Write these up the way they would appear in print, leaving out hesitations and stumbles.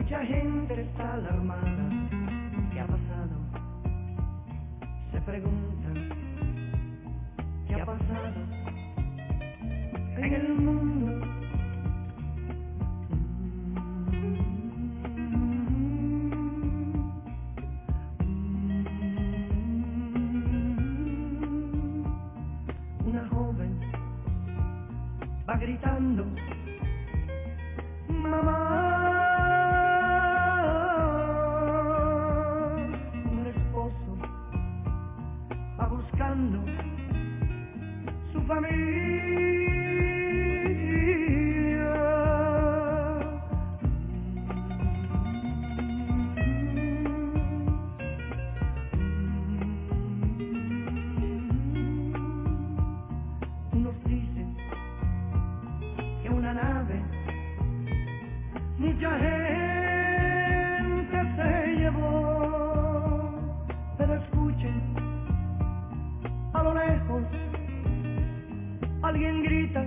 Mucha gente está alarmada. ¿Qué ha pasado? Se preguntan. ¿Qué ha pasado en el mundo? Una joven va gritando, mamá. Un esposo va buscando su familia. Unos dicen que una nave mucha gente se llevó, pero escuchen, a lo lejos alguien grita,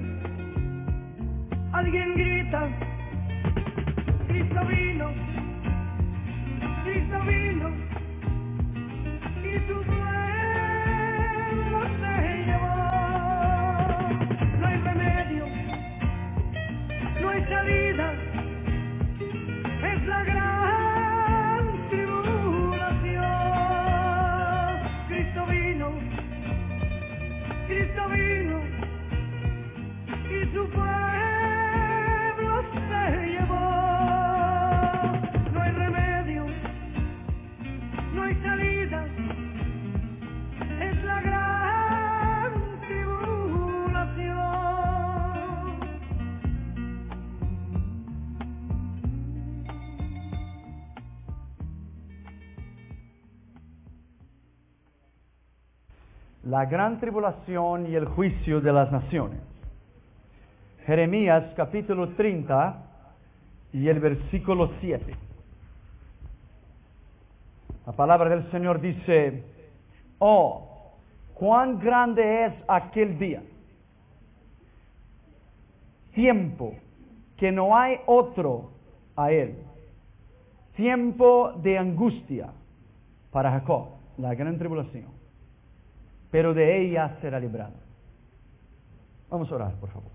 Cristo vino, y su pueblo se llevó. No hay remedio, no hay salida, es la gran tribulación. Cristo vino, y su pueblo se llevó. No hay remedio, no hay salida, es la gran tribulación. La gran tribulación y el juicio de las naciones. Jeremías capítulo 30 y el versículo 7. La palabra del Señor dice: oh, cuán grande es aquel día, tiempo que no hay otro a él, tiempo de angustia para Jacob, la gran tribulación, pero de ella será librado. Vamos a orar, por favor.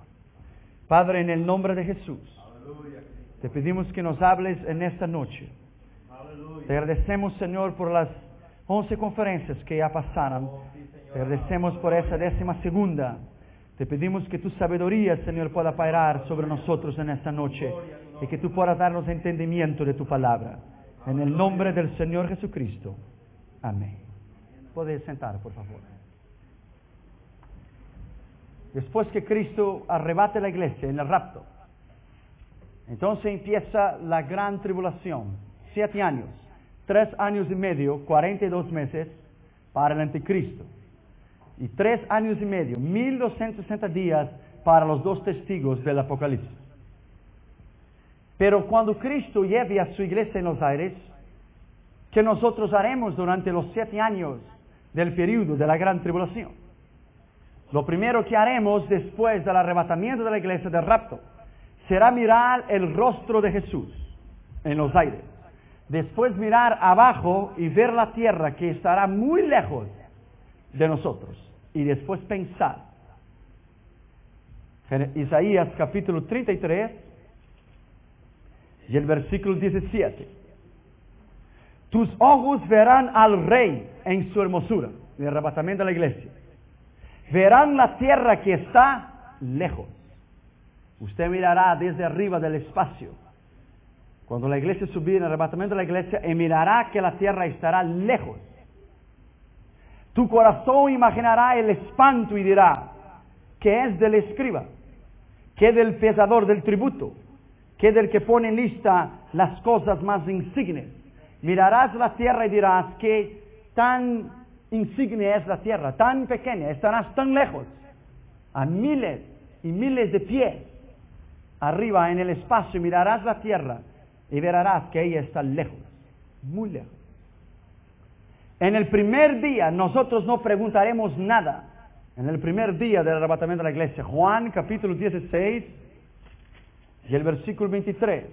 Padre, en el nombre de Jesús, te pedimos que nos hables en esta noche. Te agradecemos, Señor, por las 11 conferencias que ya pasaron. Te agradecemos por esa 12ª. Te pedimos que tu sabiduría, Señor, pueda pairar sobre nosotros en esta noche y que tú puedas darnos entendimiento de tu palabra. En el nombre del Señor Jesucristo. Amén. Puedes sentar, por favor. Después que Cristo arrebate la iglesia en el rapto, entonces empieza la gran tribulación. 7 años, 3 años y medio, 42 meses para el anticristo. Y 3 años y medio, 1260 días para los 2 testigos del Apocalipsis. Pero cuando Cristo lleve a su iglesia en los aires, ¿qué nosotros haremos durante los 7 años del periodo de la gran tribulación? Lo primero que haremos después del arrebatamiento de la iglesia del rapto será mirar el rostro de Jesús en los aires. Después mirar abajo y ver la tierra que estará muy lejos de nosotros. Y después pensar. Isaías capítulo 33 y el versículo 17. Tus ojos verán al Rey en su hermosura, el arrebatamiento de la iglesia. Verán la tierra que está lejos. Usted mirará desde arriba del espacio, cuando la iglesia subirá en el arrebatamiento de la iglesia, y mirará que la tierra estará lejos. Tu corazón imaginará el espanto y dirá: ¿qué es del escriba? ¿Qué del pesador del tributo? ¿Qué del que pone en lista las cosas más insignes? Mirarás la tierra y dirás: ¿qué tan insigne es la tierra, tan pequeña, estarás tan lejos, a miles y miles de pies arriba en el espacio? Mirarás la tierra y verás que ella está lejos, muy lejos. En el primer día nosotros no preguntaremos nada. En el primer día del arrebatamiento de la iglesia, Juan capítulo 16 y el versículo 23.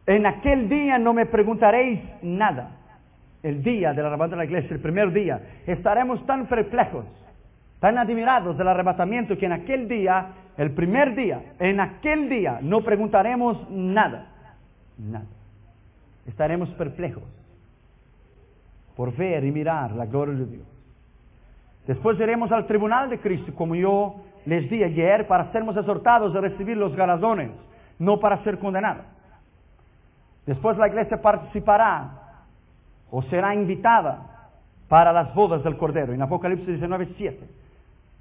En aquel día no me preguntaréis nada. El día del arrebatamiento de la iglesia, el primer día, estaremos tan perplejos, tan admirados del arrebatamiento, que en aquel día, el primer día, en aquel día no preguntaremos nada. Nada. Estaremos perplejos por ver y mirar la gloria de Dios. Después iremos al tribunal de Cristo, como yo les di ayer, para sermos exhortados a recibir los galardones, no para ser condenados. Después la iglesia participará o será invitada para las bodas del Cordero, en Apocalipsis 19:7.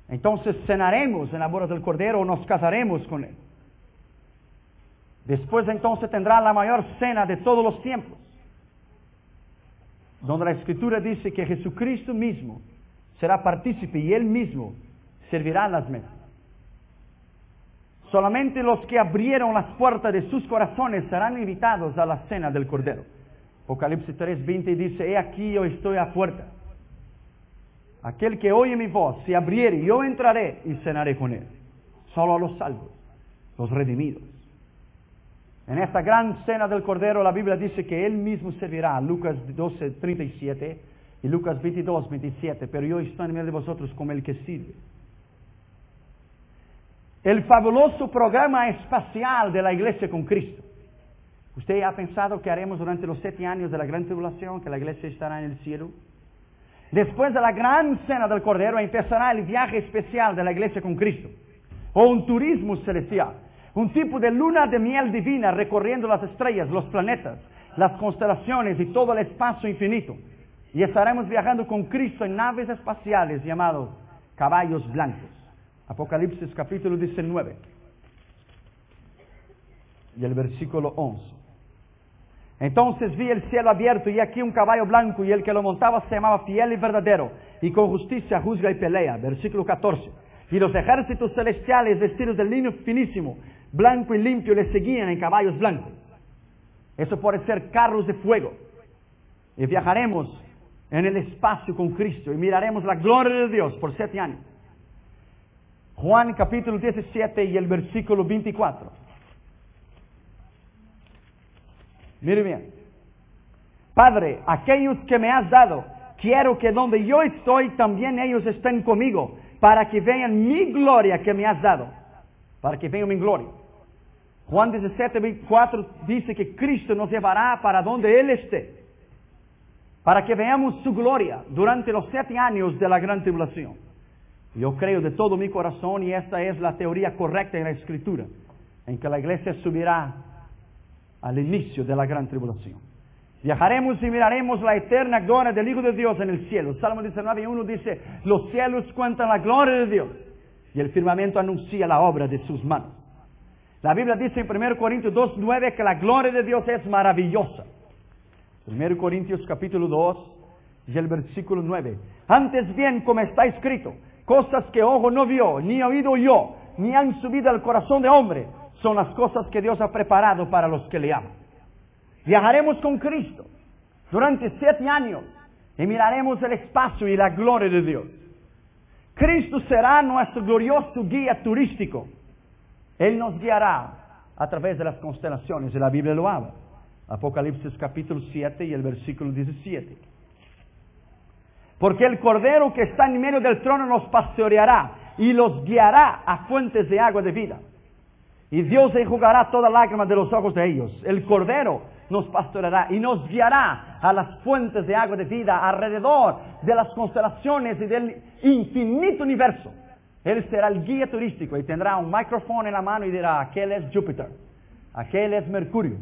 Entonces cenaremos en las bodas del Cordero o nos casaremos con Él. Después entonces tendrá la mayor cena de todos los tiempos, donde la Escritura dice que Jesucristo mismo será partícipe y Él mismo servirá las mesas. Solamente los que abrieron las puertas de sus corazones serán invitados a la cena del Cordero. Apocalipsis 3:20 dice: he aquí yo estoy a puerta. Aquel que oye mi voz, si abriere, yo entraré y cenaré con él. Solo a los salvos, los redimidos. En esta gran cena del Cordero la Biblia dice que Él mismo servirá, Lucas 12:37 y Lucas 22:27, pero yo estoy en medio de vosotros como el que sirve. El fabuloso programa espacial de la iglesia con Cristo. ¿Usted ha pensado qué haremos durante los 7 años de la gran tribulación, que la iglesia estará en el cielo? Después de la gran cena del Cordero empezará el viaje especial de la iglesia con Cristo, o un turismo celestial, un tipo de luna de miel divina recorriendo las estrellas, los planetas, las constelaciones y todo el espacio infinito. Y estaremos viajando con Cristo en naves espaciales llamados caballos blancos. Apocalipsis capítulo 19 y el versículo 11. Entonces vi el cielo abierto y aquí un caballo blanco, y el que lo montaba se llamaba Fiel y Verdadero, y con justicia juzga y pelea. Versículo 14. Y los ejércitos celestiales vestidos de lino finísimo, blanco y limpio, le seguían en caballos blancos. Eso puede ser carros de fuego. Y viajaremos en el espacio con Cristo y miraremos la gloria de Dios por 7 años. Juan capítulo 17 y el versículo 24. Mire bien. Padre, aquellos que me has dado, quiero que donde yo estoy también ellos estén conmigo, para que vean mi gloria que me has dado. Para que vean mi gloria. Juan 17:24 dice que Cristo nos llevará para donde Él esté, para que veamos su gloria durante los 7 años de la gran tribulación. Yo creo de todo mi corazón, y esta es la teoría correcta en la Escritura, en que la iglesia subirá al inicio de la gran tribulación. Viajaremos y miraremos la eterna gloria del Hijo de Dios en el cielo. Salmo 19:1 dice: los cielos cuentan la gloria de Dios, y el firmamento anuncia la obra de sus manos. La Biblia dice en 1 Corintios 2:9 que la gloria de Dios es maravillosa. 1 Corintios capítulo 2 y el versículo 9. Antes bien, como está escrito, cosas que ojo no vio, ni oído oyó, ni han subido al corazón de hombre, son las cosas que Dios ha preparado para los que le aman. Viajaremos con Cristo durante 7 años y miraremos el espacio y la gloria de Dios. Cristo será nuestro glorioso guía turístico. Él nos guiará a través de las constelaciones, y la Biblia lo habla. Apocalipsis capítulo 7 y el versículo 17. Porque el Cordero que está en medio del trono los pastoreará y los guiará a fuentes de agua de vida. Y Dios enjugará toda lágrima de los ojos de ellos. El Cordero nos pastoreará y nos guiará a las fuentes de agua de vida alrededor de las constelaciones y del infinito universo. Él será el guía turístico y tendrá un micrófono en la mano y dirá: aquel es Júpiter, aquel es Mercurio.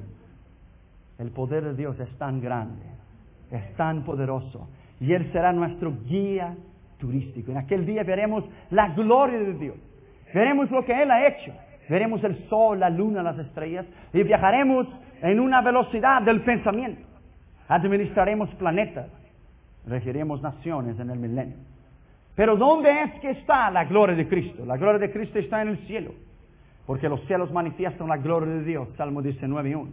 El poder de Dios es tan grande, es tan poderoso, y Él será nuestro guía turístico. En aquel día veremos la gloria de Dios, veremos lo que Él ha hecho, veremos el sol, la luna, las estrellas, y viajaremos en una velocidad del pensamiento. Administraremos planetas, regiremos naciones en el milenio. Pero ¿dónde es que está la gloria de Cristo? La gloria de Cristo está en el cielo, porque los cielos manifiestan la gloria de Dios. Salmo 19:1.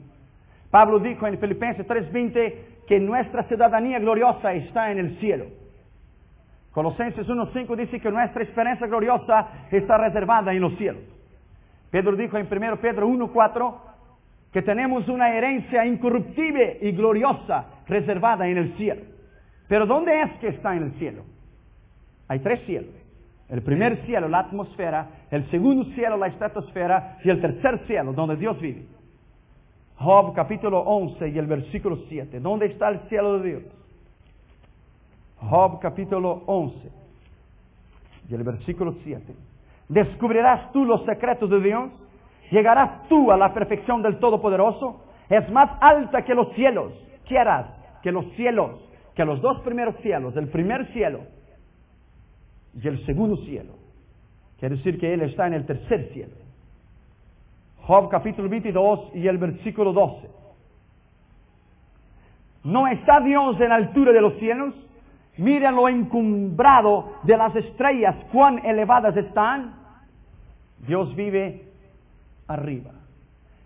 Pablo dijo en Filipenses 3:20 que nuestra ciudadanía gloriosa está en el cielo. Colosenses 1:5 dice que nuestra esperanza gloriosa está reservada en los cielos. Pedro dijo en 1 Pedro 1:4 que tenemos una herencia incorruptible y gloriosa reservada en el cielo. Pero ¿dónde es que está en el cielo? Hay 3 cielos. El primer cielo, la atmósfera, el segundo cielo, la estratosfera, y el tercer cielo, donde Dios vive. Job capítulo 11 y el versículo 7. ¿Dónde está el cielo de Dios? Job capítulo 11 y el versículo 7. ¿Descubrirás tú los secretos de Dios? ¿Llegarás tú a la perfección del Todopoderoso? Es más alta que los cielos. ¿Qué harás? Que los cielos, que los 2 primeros cielos, el primer cielo y el segundo cielo. Quiere decir que Él está en el tercer cielo. Job capítulo 22 y el versículo 12. ¿No está Dios en la altura de los cielos? Miren lo encumbrado de las estrellas, cuán elevadas están. Dios vive arriba.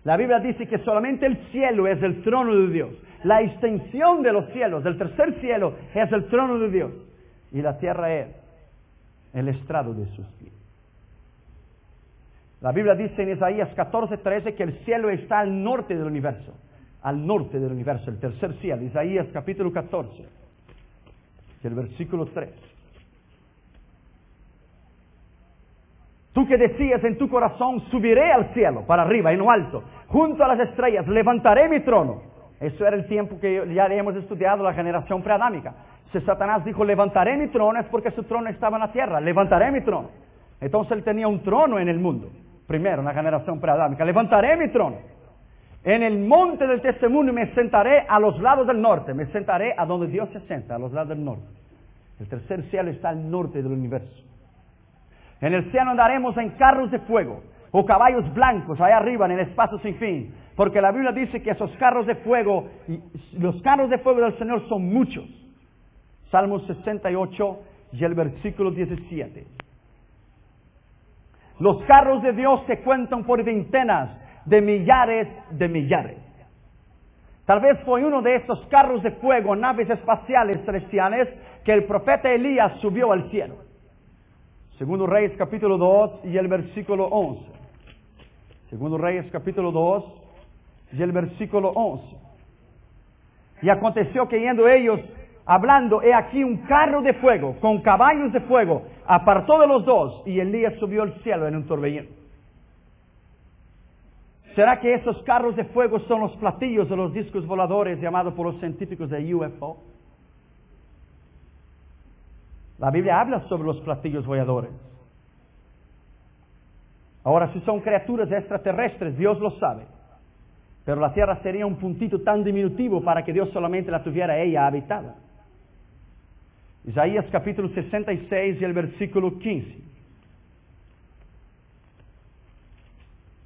La Biblia dice que solamente el cielo es el trono de Dios. La extensión de los cielos, del tercer cielo, es el trono de Dios. Y la tierra es el estrado de sus pies. La Biblia dice en Isaías 14:13 que el cielo está al norte del universo. Al norte del universo, el tercer cielo. Isaías capítulo 14, el versículo 3. Tú que decías en tu corazón, subiré al cielo, para arriba, en lo alto, junto a las estrellas, levantaré mi trono. Eso era el tiempo que ya hemos estudiado la generación preadámica. Si Satanás dijo, levantaré mi trono, es porque su trono estaba en la tierra. Levantaré mi trono. Entonces él tenía un trono en el mundo. Primero, en la generación preadámica. Levantaré mi trono. En el monte del testimonio me sentaré a los lados del norte. Me sentaré a donde Dios se sienta, a los lados del norte. El tercer cielo está al norte del universo. En el cielo andaremos en carros de fuego o caballos blancos allá arriba en el espacio sin fin. Porque la Biblia dice que esos carros de fuego, los carros de fuego del Señor son muchos. Salmos 68 y el versículo 17. Los carros de Dios se cuentan por veintenas de millares de millares. Tal vez fue uno de estos carros de fuego, naves espaciales celestiales, que el profeta Elías subió al cielo. Segundo Reyes capítulo 2 y el versículo 11. Segundo Reyes capítulo 2 y el versículo 11. Y aconteció que yendo ellos hablando, he aquí un carro de fuego con caballos de fuego, apartó de los 2 y Elías subió al cielo en un torbellino. ¿Será que esos carros de fuego son los platillos de los discos voladores llamados por los científicos de UFO? La Biblia habla sobre los platillos voladores. Ahora, si son criaturas extraterrestres, Dios lo sabe. Pero la tierra sería un puntito tan diminutivo para que Dios solamente la tuviera ella habitada. Isaías capítulo 66 y el versículo 15.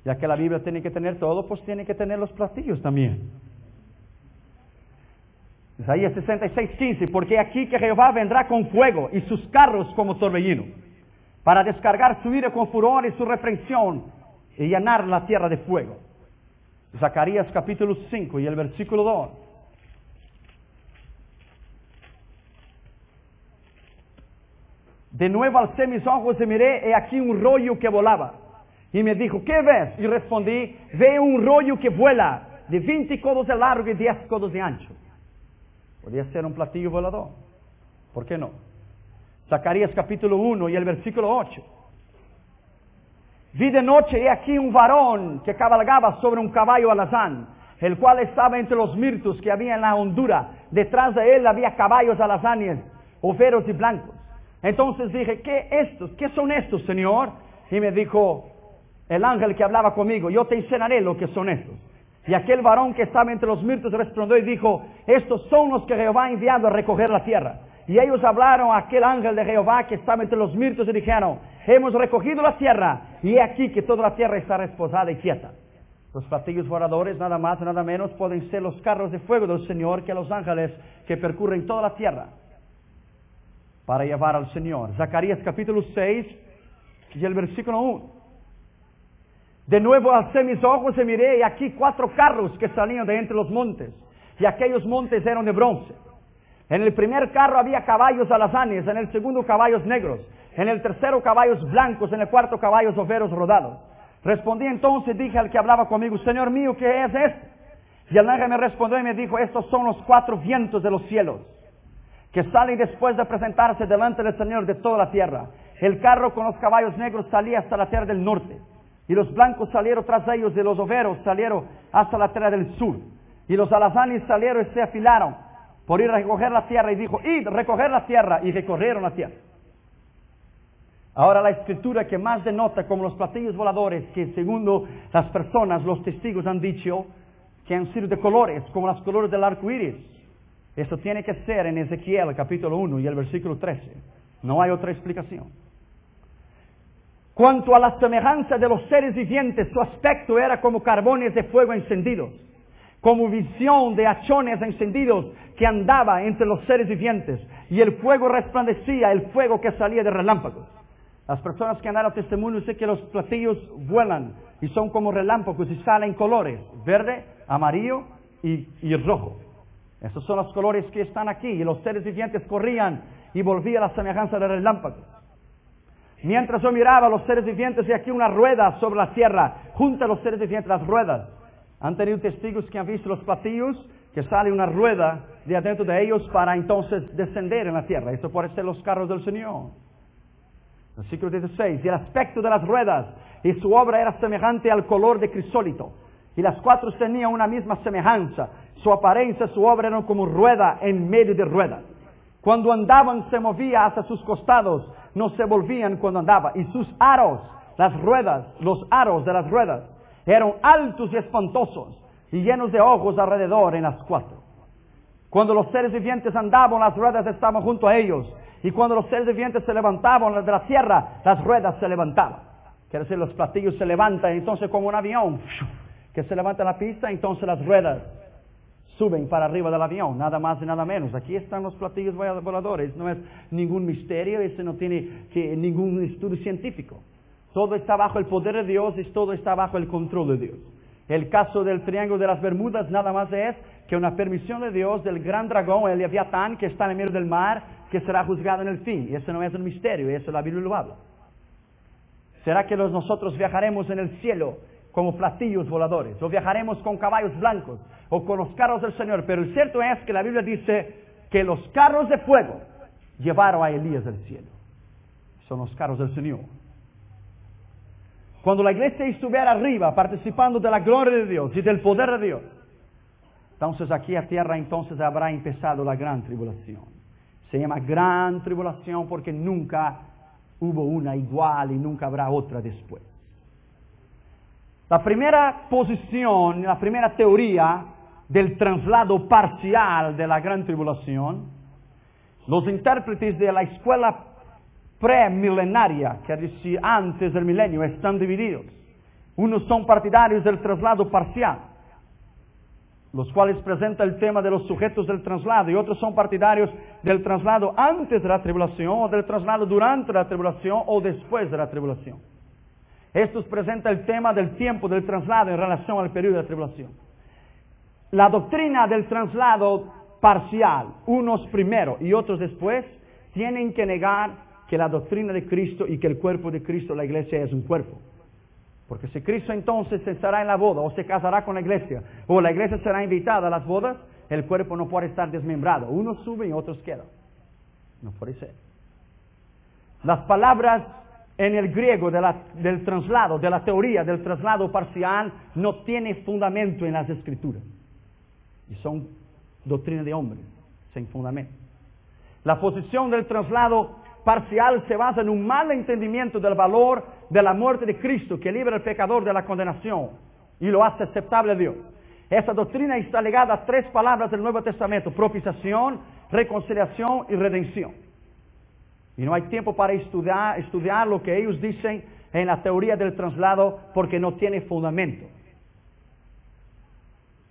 Ya que la Biblia tiene que tener todo, pues tiene que tener los platillos también. Isaías 66, 15. Porque aquí que Jehová vendrá con fuego y sus carros como torbellino, para descargar su ira con furor y su reprensión y llenar la tierra de fuego. Zacarías capítulo 5 y el versículo 2. De nuevo alcé mis ojos y miré, he aquí un rollo que volaba. Y me dijo, ¿qué ves? Y respondí, veo un rollo que vuela, de 20 codos de largo y 10 codos de ancho. Podría ser un platillo volador. ¿Por qué no? Zacarías capítulo 1 y el versículo 8. Vi de noche, he aquí un varón que cabalgaba sobre un caballo alazán, el cual estaba entre los mirtos que había en la hondura. Detrás de él había caballos alazanes, overos y blancos. Entonces dije, ¿qué son estos, Señor? Y me dijo el ángel que hablaba conmigo, yo te enseñaré lo que son estos. Y aquel varón que estaba entre los mirtos respondió y dijo, estos son los que Jehová ha enviado a recoger la tierra. Y ellos hablaron a aquel ángel de Jehová que estaba entre los mirtos y dijeron, hemos recogido la tierra y he aquí que toda la tierra está reposada y quieta. Los platillos voladores, nada más, nada menos, pueden ser los carros de fuego del Señor, que los ángeles que percurren toda la tierra para llevar al Señor. Zacarías capítulo 6 y el versículo 1. De nuevo alcé mis ojos y miré, y aquí 4 carros que salían de entre los montes, y aquellos montes eran de bronce. En el primer carro había caballos alazanes, en el segundo caballos negros, en el tercero caballos blancos, en el cuarto caballos overos rodados. Respondí entonces, dije al que hablaba conmigo, Señor mío, ¿qué es esto? Y el ángel me respondió y me dijo, estos son los 4 vientos de los cielos, que salen después de presentarse delante del Señor de toda la tierra. El carro con los caballos negros salía hasta la tierra del norte, y los blancos salieron tras ellos, y los overos salieron hasta la tierra del sur. Y los alazanes salieron y se afilaron por ir a recoger la tierra, y dijo, id, recoger la tierra, y recorrieron la tierra. Ahora la escritura que más denota como los platillos voladores, que según las personas, los testigos han dicho, que han sido de colores, como los colores del arco iris. Eso tiene que ser en Ezequiel capítulo 1 y el versículo 13. No hay otra explicación. Cuanto a la semejanza de los seres vivientes, su aspecto era como carbones de fuego encendidos, como visión de hachones encendidos que andaba entre los seres vivientes, y el fuego resplandecía, el fuego que salía de relámpagos. Las personas que han dado testimonio dicen que los platillos vuelan y son como relámpagos y salen colores, verde, amarillo y rojo. Esos son los colores que están aquí, y los seres vivientes corrían y volvían a la semejanza de relámpagos. Mientras yo miraba a los seres vivientes, y aquí una rueda sobre la tierra, junto a los seres vivientes, las ruedas. Han tenido testigos que han visto los platillos, que sale una rueda de adentro de ellos para entonces descender en la tierra. Eso puede ser los carros del Señor. Versículo 16, y el aspecto de las ruedas y su obra era semejante al color de crisólito, y las 4 tenían una misma semejanza, su apariencia, su obra eran como rueda en medio de rueda. Cuando andaban se movía hacia sus costados, no se volvían cuando andaba, y sus aros, las ruedas, los aros de las ruedas, eran altos y espantosos, y llenos de ojos alrededor en las 4. Cuando los seres vivientes andaban, las ruedas estaban junto a ellos, y cuando los seres vivientes se levantaban de la tierra, las ruedas se levantaban. Quiere decir, los platillos se levantan, entonces como un avión, que se levanta en la pista, entonces las ruedas suben para arriba del avión, nada más y nada menos. Aquí están los platillos voladores, no es ningún misterio, eso no tiene ningún estudio científico. Todo está bajo el poder de Dios y todo está bajo el control de Dios. El caso del Triángulo de las Bermudas nada más es que una permisión de Dios del gran dragón, el Leviatán, que está en el medio del mar, que será juzgado en el fin. Y eso no es un misterio, eso la Biblia lo habla. ¿Será que nosotros viajaremos en el cielo como platillos voladores? ¿O viajaremos con caballos blancos? ¿O con los carros del Señor? Pero el cierto es que la Biblia dice que los carros de fuego llevaron a Elías del cielo. Son los carros del Señor. Cuando la iglesia estuviera arriba, participando de la gloria de Dios y del poder de Dios, entonces aquí a tierra entonces habrá empezado la gran tribulación. Se llama gran tribulación porque nunca hubo una igual y nunca habrá otra después. La primera posición, la primera teoría del traslado parcial de la gran tribulación, los intérpretes de la escuela premilenaria, que es decir, antes del milenio, están divididos. Unos son partidarios del traslado parcial, los cuales presentan el tema de los sujetos del traslado, y otros son partidarios del traslado antes de la tribulación, o del traslado durante la tribulación, o después de la tribulación. Estos presentan el tema del tiempo del traslado en relación al periodo de la tribulación. La doctrina del traslado parcial, unos primero y otros después, tienen que negar que la doctrina de Cristo y que el cuerpo de Cristo, la iglesia, es un cuerpo. Porque si Cristo entonces estará en la boda, o se casará con la iglesia, o la iglesia será invitada a las bodas, el cuerpo no puede estar desmembrado. Unos suben y otros quedan. No puede ser. Las palabras en el griego del traslado, de la teoría del traslado parcial, no tienen fundamento en las Escrituras. Y son doctrina de hombres, sin fundamento. La posición del traslado parcial se basa en un mal entendimiento del valor de la muerte de Cristo, que libra al pecador de la condenación y lo hace aceptable a Dios. Esa doctrina está ligada a 3 palabras del Nuevo Testamento: propiciación, reconciliación y redención. Y no hay tiempo para estudiar lo que ellos dicen en la teoría del traslado, porque no tiene fundamento.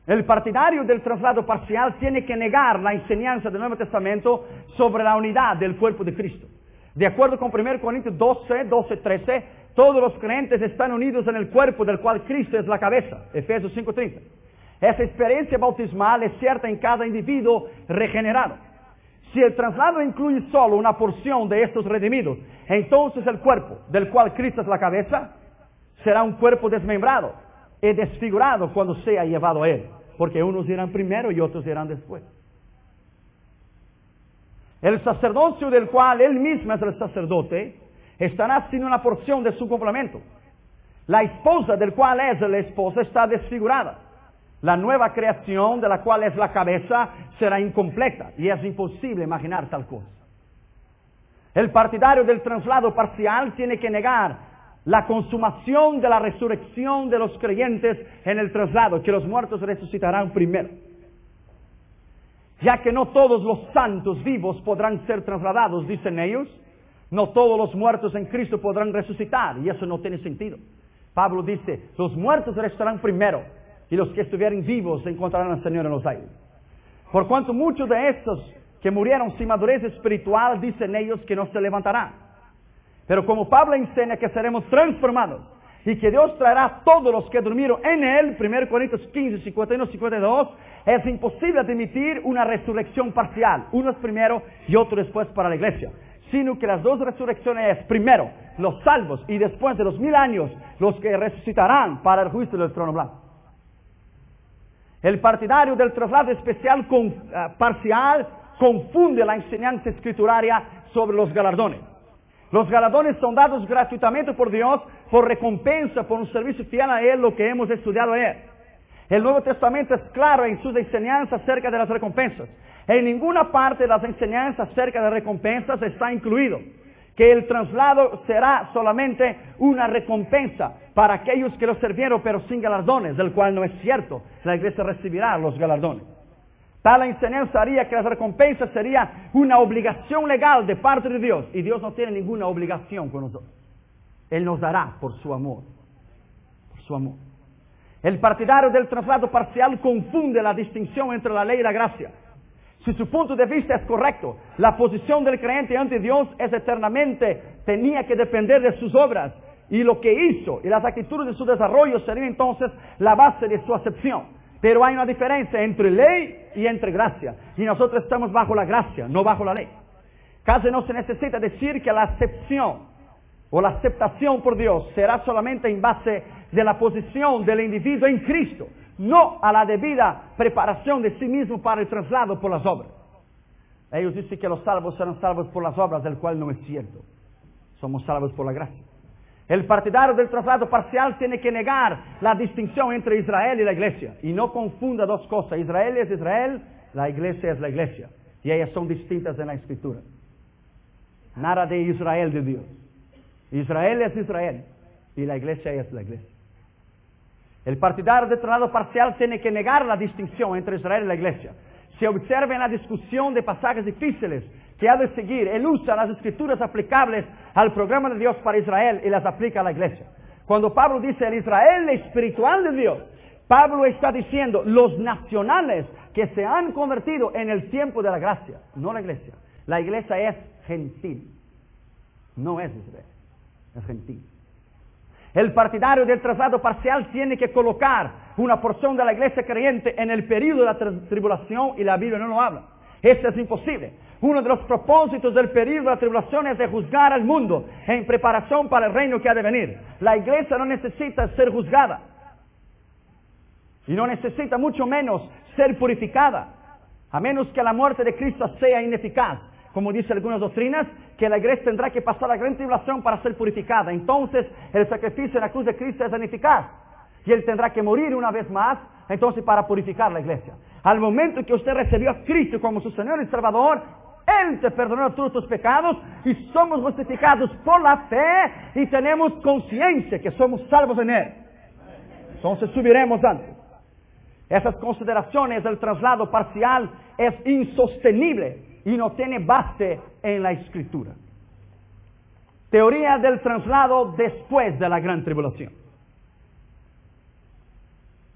El partidario del traslado parcial tiene que negar la enseñanza del Nuevo Testamento sobre la unidad del cuerpo de Cristo. De acuerdo con 1 Corintios 12:13, todos los creyentes están unidos en el cuerpo del cual Cristo es la cabeza. Efesios 5:30. Esa experiencia bautismal es cierta en cada individuo regenerado. Si el traslado incluye solo una porción de estos redimidos, entonces el cuerpo del cual Cristo es la cabeza será un cuerpo desmembrado y desfigurado cuando sea llevado a Él, porque unos irán primero y otros irán después. El sacerdocio del cual Él mismo es el sacerdote estará sin una porción de su complemento. La esposa del cual es la esposa está desfigurada. La nueva creación de la cual es la cabeza será incompleta y es imposible imaginar tal cosa. El partidario del traslado parcial tiene que negar la consumación de la resurrección de los creyentes en el traslado, que los muertos resucitarán primero. Ya que no todos los santos vivos podrán ser trasladados, dicen ellos, no todos los muertos en Cristo podrán resucitar, y eso no tiene sentido. Pablo dice, los muertos resucitarán primero, y los que estuvieren vivos encontrarán al Señor en los aires. Por cuanto muchos de estos que murieron sin madurez espiritual, dicen ellos que no se levantarán. Pero como Pablo enseña que seremos transformados, y que Dios traerá a todos los que durmieron en Él, 1 Corintios 15, 51, 52, es imposible admitir una resurrección parcial, unos primero y otros después para la iglesia, sino que las dos resurrecciones es primero los salvos y después de los 1000 años los que resucitarán para el juicio del trono blanco. El partidario del traslado especial parcial confunde la enseñanza escrituraria sobre los galardones. Los galardones son dados gratuitamente por Dios por recompensa, por un servicio fiel a Él, lo que hemos estudiado ayer. El Nuevo Testamento es claro en sus enseñanzas acerca de las recompensas. En ninguna parte de las enseñanzas acerca de recompensas está incluido que el traslado será solamente una recompensa para aquellos que lo sirvieron pero sin galardones, del cual no es cierto. La iglesia recibirá los galardones. Tal enseñanza haría que las recompensas sería una obligación legal de parte de Dios, y Dios no tiene ninguna obligación con nosotros. Él nos dará por su amor. Por su amor. El partidario del traslado parcial confunde la distinción entre la ley y la gracia. Si su punto de vista es correcto, la posición del creyente ante Dios es eternamente, tenía que depender de sus obras, y lo que hizo y las actitudes de su desarrollo serían entonces la base de su acepción. Pero hay una diferencia entre ley y entre gracia, y nosotros estamos bajo la gracia, no bajo la ley. Casi no se necesita decir que la acepción o la aceptación por Dios será solamente en base de la posición del individuo en Cristo, no a la debida preparación de sí mismo para el traslado por las obras. Ellos dicen que los salvos serán salvos por las obras, del cual no es cierto. Somos salvos por la gracia. El partidario del traslado parcial tiene que negar la distinción entre Israel y la iglesia. Y no confunda dos cosas. Israel es Israel, la iglesia es la iglesia. Y ellas son distintas en la Escritura. Nada de Israel de Dios. Israel es Israel y la iglesia es la iglesia. El partidario del traslado parcial tiene que negar la distinción entre Israel y la iglesia. Se observa en la discusión de pasajes difíciles que ha de seguir, él usa las escrituras aplicables al programa de Dios para Israel y las aplica a la iglesia. Cuando Pablo dice el Israel espiritual de Dios, Pablo está diciendo los nacionales que se han convertido en el tiempo de la gracia, no la iglesia. La iglesia es gentil, no es Israel, es gentil. El partidario del traslado parcial tiene que colocar una porción de la iglesia creyente en el periodo de la tribulación, y la Biblia no lo habla. Esto es imposible. Uno de los propósitos del periodo de la tribulación es de juzgar al mundo en preparación para el reino que ha de venir. La iglesia no necesita ser juzgada y no necesita mucho menos ser purificada, a menos que la muerte de Cristo sea ineficaz. Como dice algunas doctrinas, que la iglesia tendrá que pasar la gran tribulación para ser purificada. Entonces el sacrificio en la cruz de Cristo es ineficaz y Él tendrá que morir una vez más, entonces para purificar la iglesia. Al momento que usted recibió a Cristo como su Señor y Salvador, Él te perdonó todos tus pecados y somos justificados por la fe y tenemos conciencia que somos salvos en Él. Entonces subiremos antes. Esas consideraciones del traslado parcial es insostenible y no tiene base en la Escritura. Teoría del traslado después de la gran tribulación.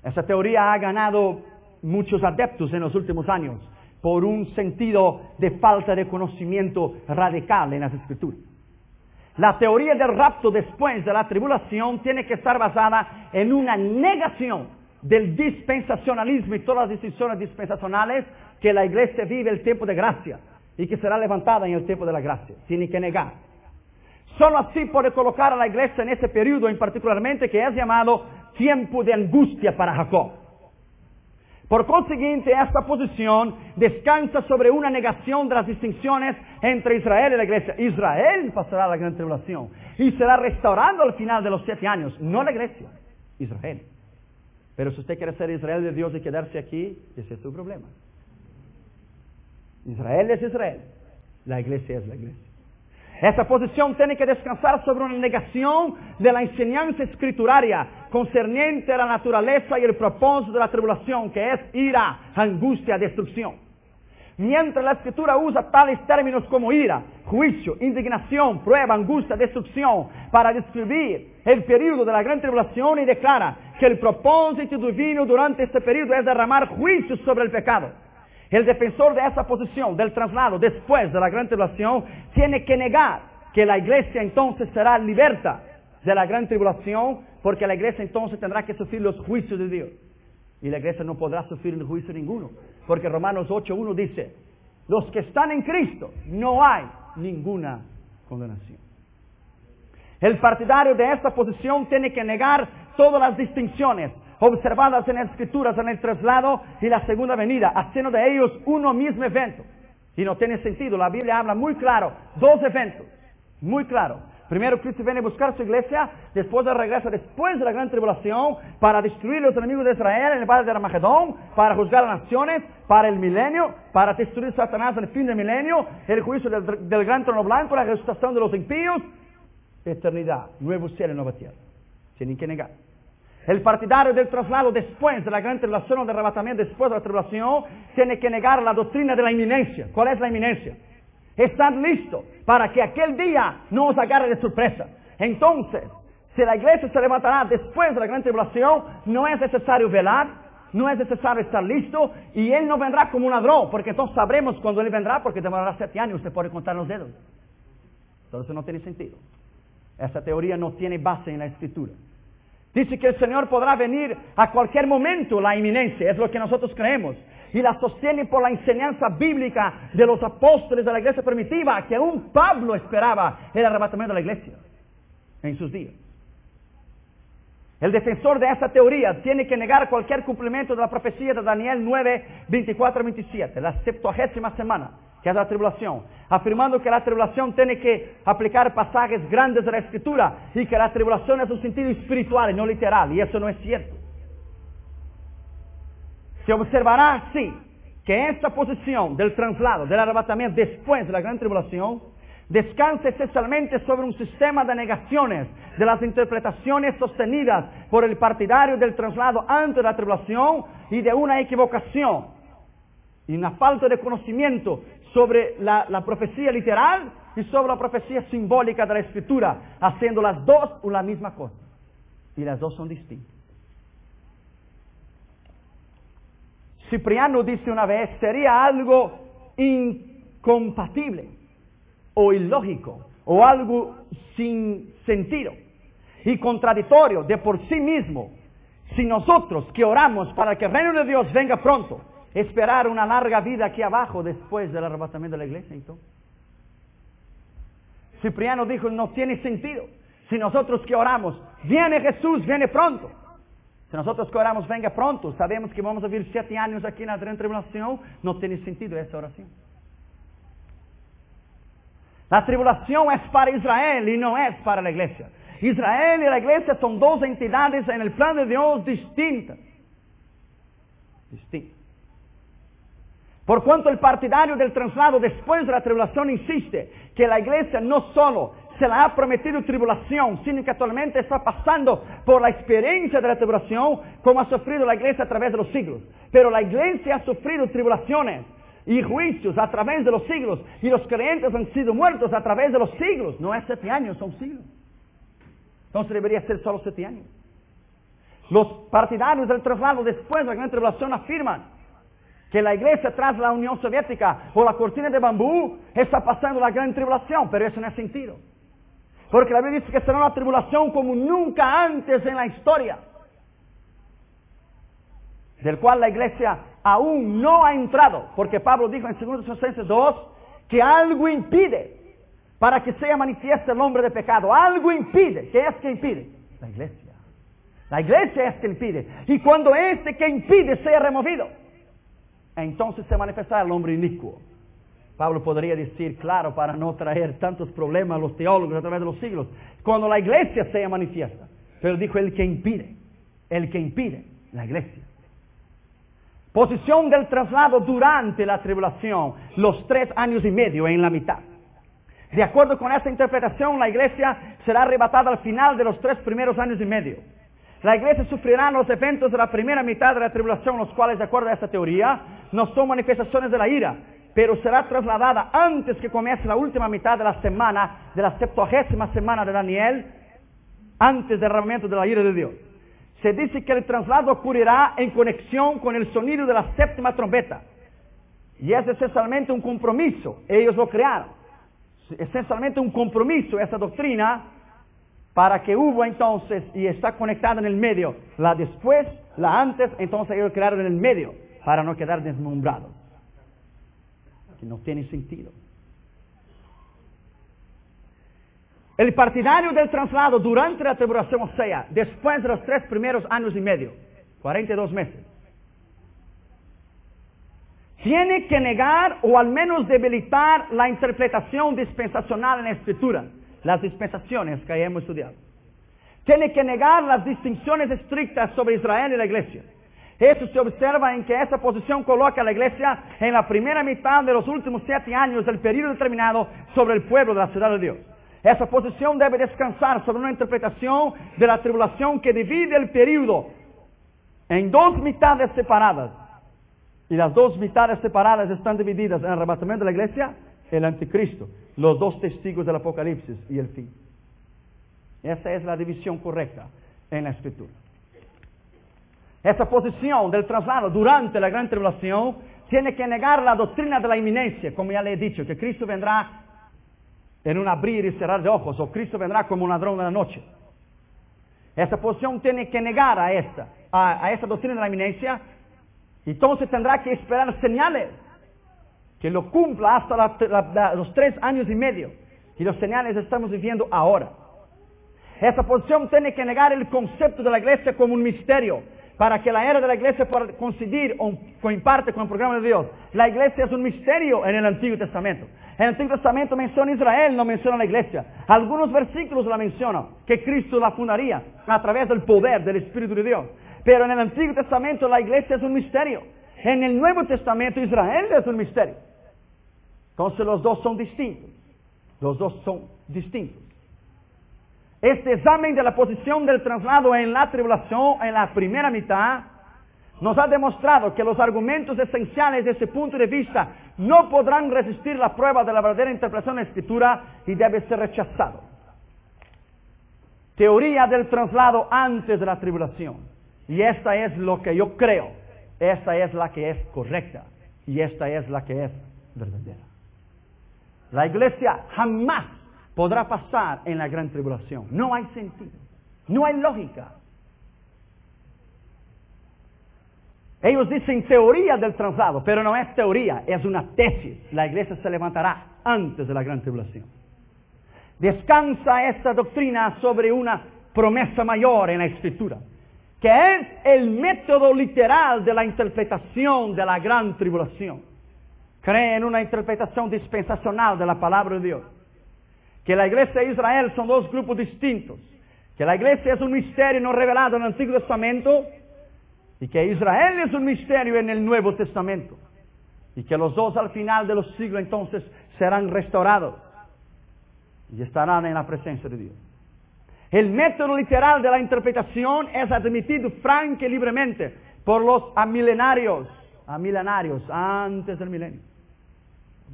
Esa teoría ha ganado muchos adeptos en los últimos años por un sentido de falta de conocimiento radical en las Escrituras. La teoría del rapto después de la tribulación tiene que estar basada en una negación del dispensacionalismo y todas las distinciones dispensacionales que la iglesia vive el tiempo de gracia y que será levantada en el tiempo de la gracia. Tiene que negar. Solo así puede colocar a la iglesia en ese periodo en particularmente que es llamado tiempo de angustia para Jacob. Por consiguiente, esta posición descansa sobre una negación de las distinciones entre Israel y la iglesia. Israel pasará la gran tribulación y será restaurado al final de los 7 años, no la iglesia, Israel. Pero si usted quiere ser Israel de Dios y quedarse aquí, ese es su problema. Israel es Israel, la iglesia es la iglesia. Esta posición tiene que descansar sobre una negación de la enseñanza escrituraria concerniente a la naturaleza y el propósito de la tribulación, que es ira, angustia, destrucción. Mientras la escritura usa tales términos como ira, juicio, indignación, prueba, angustia, destrucción, para describir el periodo de la gran tribulación y declara que el propósito divino durante este periodo es derramar juicio sobre el pecado. El defensor de esa posición, del traslado después de la gran tribulación, tiene que negar que la iglesia entonces será liberta de la gran tribulación, porque la iglesia entonces tendrá que sufrir los juicios de Dios. Y la iglesia no podrá sufrir el juicio ninguno, porque Romanos 8:1 dice, los que están en Cristo no hay ninguna condenación. El partidario de esta posición tiene que negar todas las distinciones observadas en las escrituras en el traslado y la segunda venida, haciendo de ellos uno mismo evento. Y no tiene sentido, la Biblia habla muy claro, 2 eventos, muy claro. Primero Cristo viene a buscar su iglesia, después regresa después de la gran tribulación para destruir los enemigos de Israel en el valle de Armagedón, para juzgar a las naciones, para el milenio, para destruir a Satanás en el fin del milenio, el juicio del gran trono blanco, la resucitación de los impíos, eternidad, nuevo cielo y nueva tierra. Tienen que negar. El partidario del traslado después de la gran tribulación o del arrebatamiento después de la tribulación tiene que negar la doctrina de la inminencia. ¿Cuál es la inminencia? Estar listo para que aquel día no os agarre de sorpresa. Entonces, si la iglesia se levantará después de la gran tribulación, no es necesario velar, no es necesario estar listo, y Él no vendrá como un ladrón, porque entonces sabremos cuando Él vendrá, porque demorará 7 años, usted puede contar los dedos. Entonces no tiene sentido. Esta teoría no tiene base en la Escritura. Dice que el Señor podrá venir a cualquier momento, la inminencia, es lo que nosotros creemos. Y la sostiene por la enseñanza bíblica de los apóstoles de la iglesia primitiva, que aún Pablo esperaba el arrebatamiento de la iglesia en sus días. El defensor de esta teoría tiene que negar cualquier cumplimiento de la profecía de Daniel 9, 24-27, la 70ª semana, que es la tribulación, afirmando que la tribulación tiene que aplicar pasajes grandes de la Escritura y que la tribulación es un sentido espiritual y no literal, y eso no es cierto. Se observará así que esta posición del traslado, del arrebatamiento después de la gran tribulación, descansa esencialmente sobre un sistema de negaciones de las interpretaciones sostenidas por el partidario del traslado antes de la tribulación y de una equivocación y una falta de conocimiento sobre la profecía literal y sobre la profecía simbólica de la Escritura, haciendo las dos una misma cosa. Y las dos son distintas. Cipriano dice una vez, sería algo incompatible o ilógico o algo sin sentido y contradictorio de por sí mismo si nosotros que oramos para que el reino de Dios venga pronto, esperar una larga vida aquí abajo después del arrebatamiento de la iglesia. Entonces, Cipriano dijo, no tiene sentido. Si nosotros que oramos, viene Jesús, viene pronto. Si nosotros que oramos, venga pronto, sabemos que vamos a vivir 7 años aquí en la gran tribulación, no tiene sentido esa oración. La tribulación es para Israel y no es para la iglesia. Israel y la iglesia son 2 entidades en el plan de Dios distintas. Por cuanto el partidario del traslado después de la tribulación insiste que la iglesia no solo se la ha prometido tribulación, sino que actualmente está pasando por la experiencia de la tribulación como ha sufrido la iglesia a través de los siglos. Pero la iglesia ha sufrido tribulaciones y juicios a través de los siglos, y los creyentes han sido muertos a través de los siglos. No es 7 años, son siglos. Entonces debería ser solo 7 años. Los partidarios del traslado después de la gran tribulación afirman que la iglesia tras la Unión Soviética o la cortina de bambú está pasando la gran tribulación, pero eso no es sentido. Porque la Biblia dice que será una tribulación como nunca antes en la historia, del cual la iglesia aún no ha entrado, porque Pablo dijo en 2 Tesalonicenses 2 que algo impide para que sea manifiesto el hombre de pecado. Algo impide. ¿Qué es que impide? La iglesia. La iglesia es que impide. Y cuando este que impide sea removido, entonces se manifestará el hombre inicuo. Pablo podría decir, claro, para no traer tantos problemas a los teólogos a través de los siglos, cuando la iglesia sea manifiesta. Pero dijo el que impide, la iglesia. Posición del traslado durante la tribulación, los 3 años y medio en la mitad. De acuerdo con esta interpretación, la iglesia será arrebatada al final de los 3 primeros años y medio. La iglesia sufrirá los eventos de la primera mitad de la tribulación, los cuales, de acuerdo a esta teoría, no son manifestaciones de la ira, pero será trasladada antes que comience la última mitad de la semana, de la 70ª semana de Daniel, antes del derramamiento de la ira de Dios. Se dice que el traslado ocurrirá en conexión con el sonido de la 7ª trompeta. Y es esencialmente un compromiso. Ellos lo crearon. Esencialmente un compromiso, esa doctrina, para que hubo entonces, y está conectada en el medio, la después, la antes, entonces ellos crearon en el medio, para no quedar deslumbrados. Que no tiene sentido. El partidario del traslado durante la tribulación, o sea, después de los 3 primeros años y medio, 42 meses, tiene que negar o al menos debilitar la interpretación dispensacional en la Escritura, las dispensaciones que hemos estudiado. Tiene que negar las distinciones estrictas sobre Israel y la iglesia. Eso se observa en que esa posición coloca a la iglesia en la primera mitad de los últimos 7 años del periodo determinado sobre el pueblo de la ciudad de Dios. Esa posición debe descansar sobre una interpretación de la tribulación que divide el periodo en 2 mitades separadas. Y las 2 mitades separadas están divididas en el arrebatamiento de la iglesia, el anticristo, los 2 testigos del Apocalipsis y el fin. Esa es la división correcta en la Escritura. Esa posición del traslado durante la gran tribulación tiene que negar la doctrina de la inminencia, como ya le he dicho, que Cristo vendrá en un abrir y cerrar de ojos, o Cristo vendrá como un ladrón de la noche. Esa posición tiene que negar a esta doctrina de la inminencia, y entonces tendrá que esperar señales que lo cumpla hasta los 3 años y medio, y los señales estamos viviendo ahora. Esa posición tiene que negar el concepto de la iglesia como un misterio, para que la era de la iglesia pueda coincidir o comparte con el programa de Dios. La iglesia es un misterio en el Antiguo Testamento. El Antiguo Testamento menciona Israel, no menciona la iglesia. Algunos versículos la mencionan, que Cristo la fundaría a través del poder del Espíritu de Dios. Pero en el Antiguo Testamento la iglesia es un misterio. En el Nuevo Testamento Israel es un misterio. Entonces los dos son distintos. Los dos son distintos. Este examen de la posición del traslado en la tribulación, en la primera mitad, nos ha demostrado que los argumentos esenciales de ese punto de vista no podrán resistir la prueba de la verdadera interpretación de la Escritura y debe ser rechazado. Teoría del traslado antes de la tribulación. Y esta es lo que yo creo. Esta es la que es correcta. Y esta es la que es verdadera. La iglesia jamás podrá pasar en la gran tribulación. No hay sentido. No hay lógica. Ellos dicen teoría del traslado, pero no es teoría, es una tesis. La iglesia se levantará antes de la gran tribulación. Descansa esta doctrina sobre una promesa mayor en la Escritura, que es el método literal de la interpretación de la gran tribulación. Cree en una interpretación dispensacional de la palabra de Dios. Que la iglesia de Israel son 2 grupos distintos. Que la iglesia es un misterio no revelado en el Antiguo Testamento. Y que Israel es un misterio en el Nuevo Testamento. Y que los 2 al final de los siglos entonces serán restaurados. Y estarán en la presencia de Dios. El método literal de la interpretación es admitido franca y libremente por los amilenarios. Amilenarios, antes del milenio.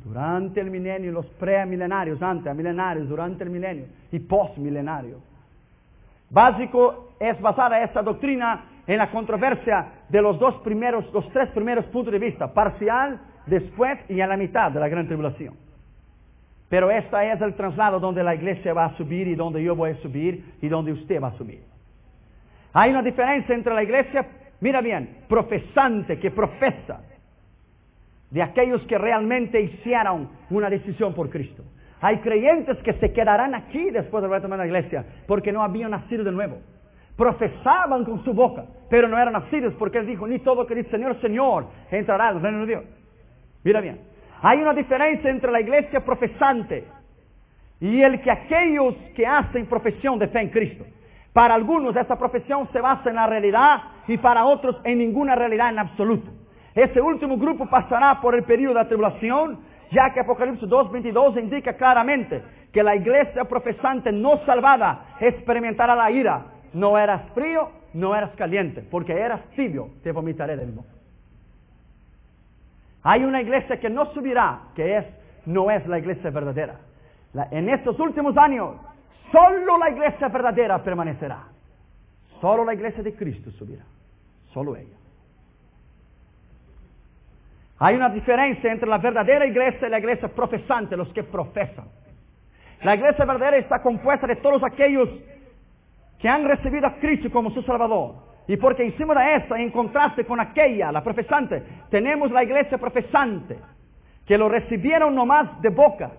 Durante el milenio, los premilenarios, antes, milenarios, durante el milenio y postmilenario. Básico es basada esta doctrina en la controversia de los 3 primeros puntos de vista, parcial, después y a la mitad de la gran tribulación. Pero esta es el traslado donde la iglesia va a subir y donde yo voy a subir y donde usted va a subir. Hay una diferencia entre la iglesia, mira bien, profesante, que profesa, de aquellos que realmente hicieron una decisión por Cristo. Hay creyentes que se quedarán aquí después de retomar la iglesia porque no habían nacido de nuevo. Profesaban con su boca, pero no eran nacidos porque Él dijo, ni todo que dice Señor, Señor, entrará al reino de Dios. Mira bien, hay una diferencia entre la iglesia profesante y aquellos que hacen profesión de fe en Cristo. Para algunos esta profesión se basa en la realidad y para otros en ninguna realidad en absoluto. Ese último grupo pasará por el periodo de la tribulación, ya que Apocalipsis 2:22 indica claramente que la iglesia profesante no salvada experimentará la ira. No eras frío, no eras caliente, porque eras tibio, te vomitaré del boca. Hay una iglesia que no subirá, no es la iglesia verdadera. En estos últimos años, solo la iglesia verdadera permanecerá. Solo la iglesia de Cristo subirá. Solo ella. Hay una diferencia entre la verdadera iglesia y la iglesia profesante, los que profesan. La iglesia verdadera está compuesta de todos aquellos que han recibido a Cristo como su Salvador. Y porque encima de esta, en contraste con aquella, la profesante, tenemos la iglesia profesante, que lo recibieron nomás de boca,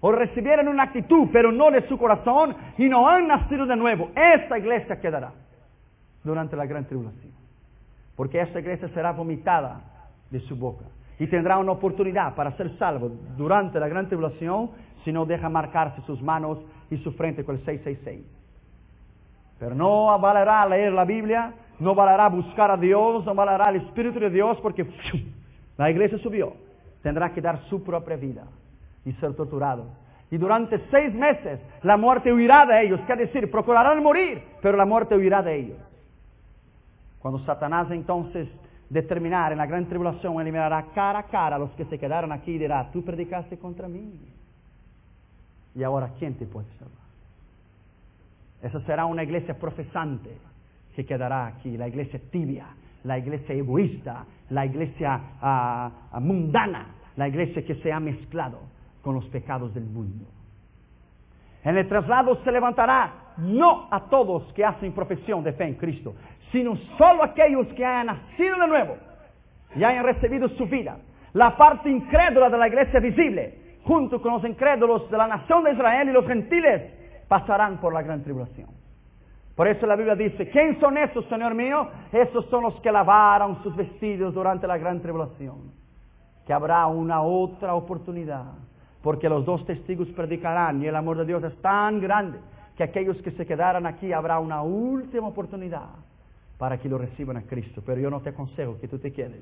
o recibieron una actitud, pero no de su corazón, y no han nacido de nuevo. Esta iglesia quedará durante la gran tribulación, porque esta iglesia será vomitada de su boca, y tendrá una oportunidad para ser salvo durante la gran tribulación, si no deja marcarse sus manos y su frente con el 666. Pero no valerá leer la Biblia, no valerá buscar a Dios, no valerá el Espíritu de Dios, porque la iglesia subió. Tendrá que dar su propia vida y ser torturado. Y durante 6 meses la muerte huirá de ellos. Quiere decir, procurarán morir, pero la muerte huirá de ellos. Cuando Satanás entonces determinar en la gran tribulación, eliminará cara a cara a los que se quedaron aquí y dirá, tú predicaste contra mí. Y ahora, ¿quién te puede salvar? Esa será una iglesia profesante que quedará aquí, la iglesia tibia, la iglesia egoísta, la iglesia mundana, la iglesia que se ha mezclado con los pecados del mundo. En el traslado se levantará no a todos que hacen profesión de fe en Cristo, sino solo aquellos que hayan nacido de nuevo y hayan recibido su vida. La parte incrédula de la iglesia visible, junto con los incrédulos de la nación de Israel y los gentiles, pasarán por la gran tribulación. Por eso la Biblia dice, ¿quién son esos, Señor mío? Esos son los que lavaron sus vestidos durante la gran tribulación. Que habrá una otra oportunidad, porque los 2 testigos predicarán y el amor de Dios es tan grande que aquellos que se quedaran aquí habrá una última oportunidad para que lo reciban a Cristo. Pero yo no te aconsejo que tú te quedes,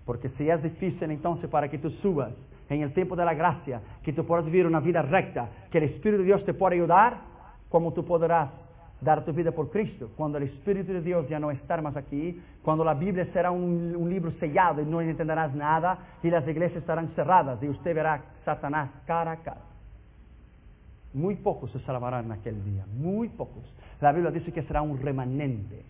porque si es difícil entonces para que tú subas en el tiempo de la gracia, que tú puedas vivir una vida recta, que el Espíritu de Dios te pueda ayudar, como tú podrás dar tu vida por Cristo, cuando el Espíritu de Dios ya no estará más aquí, cuando la Biblia será un libro sellado y no entenderás nada, y las iglesias estarán cerradas, y usted verá Satanás cara a cara. Muy pocos se salvarán en aquel día, muy pocos. La Biblia dice que será un remanente.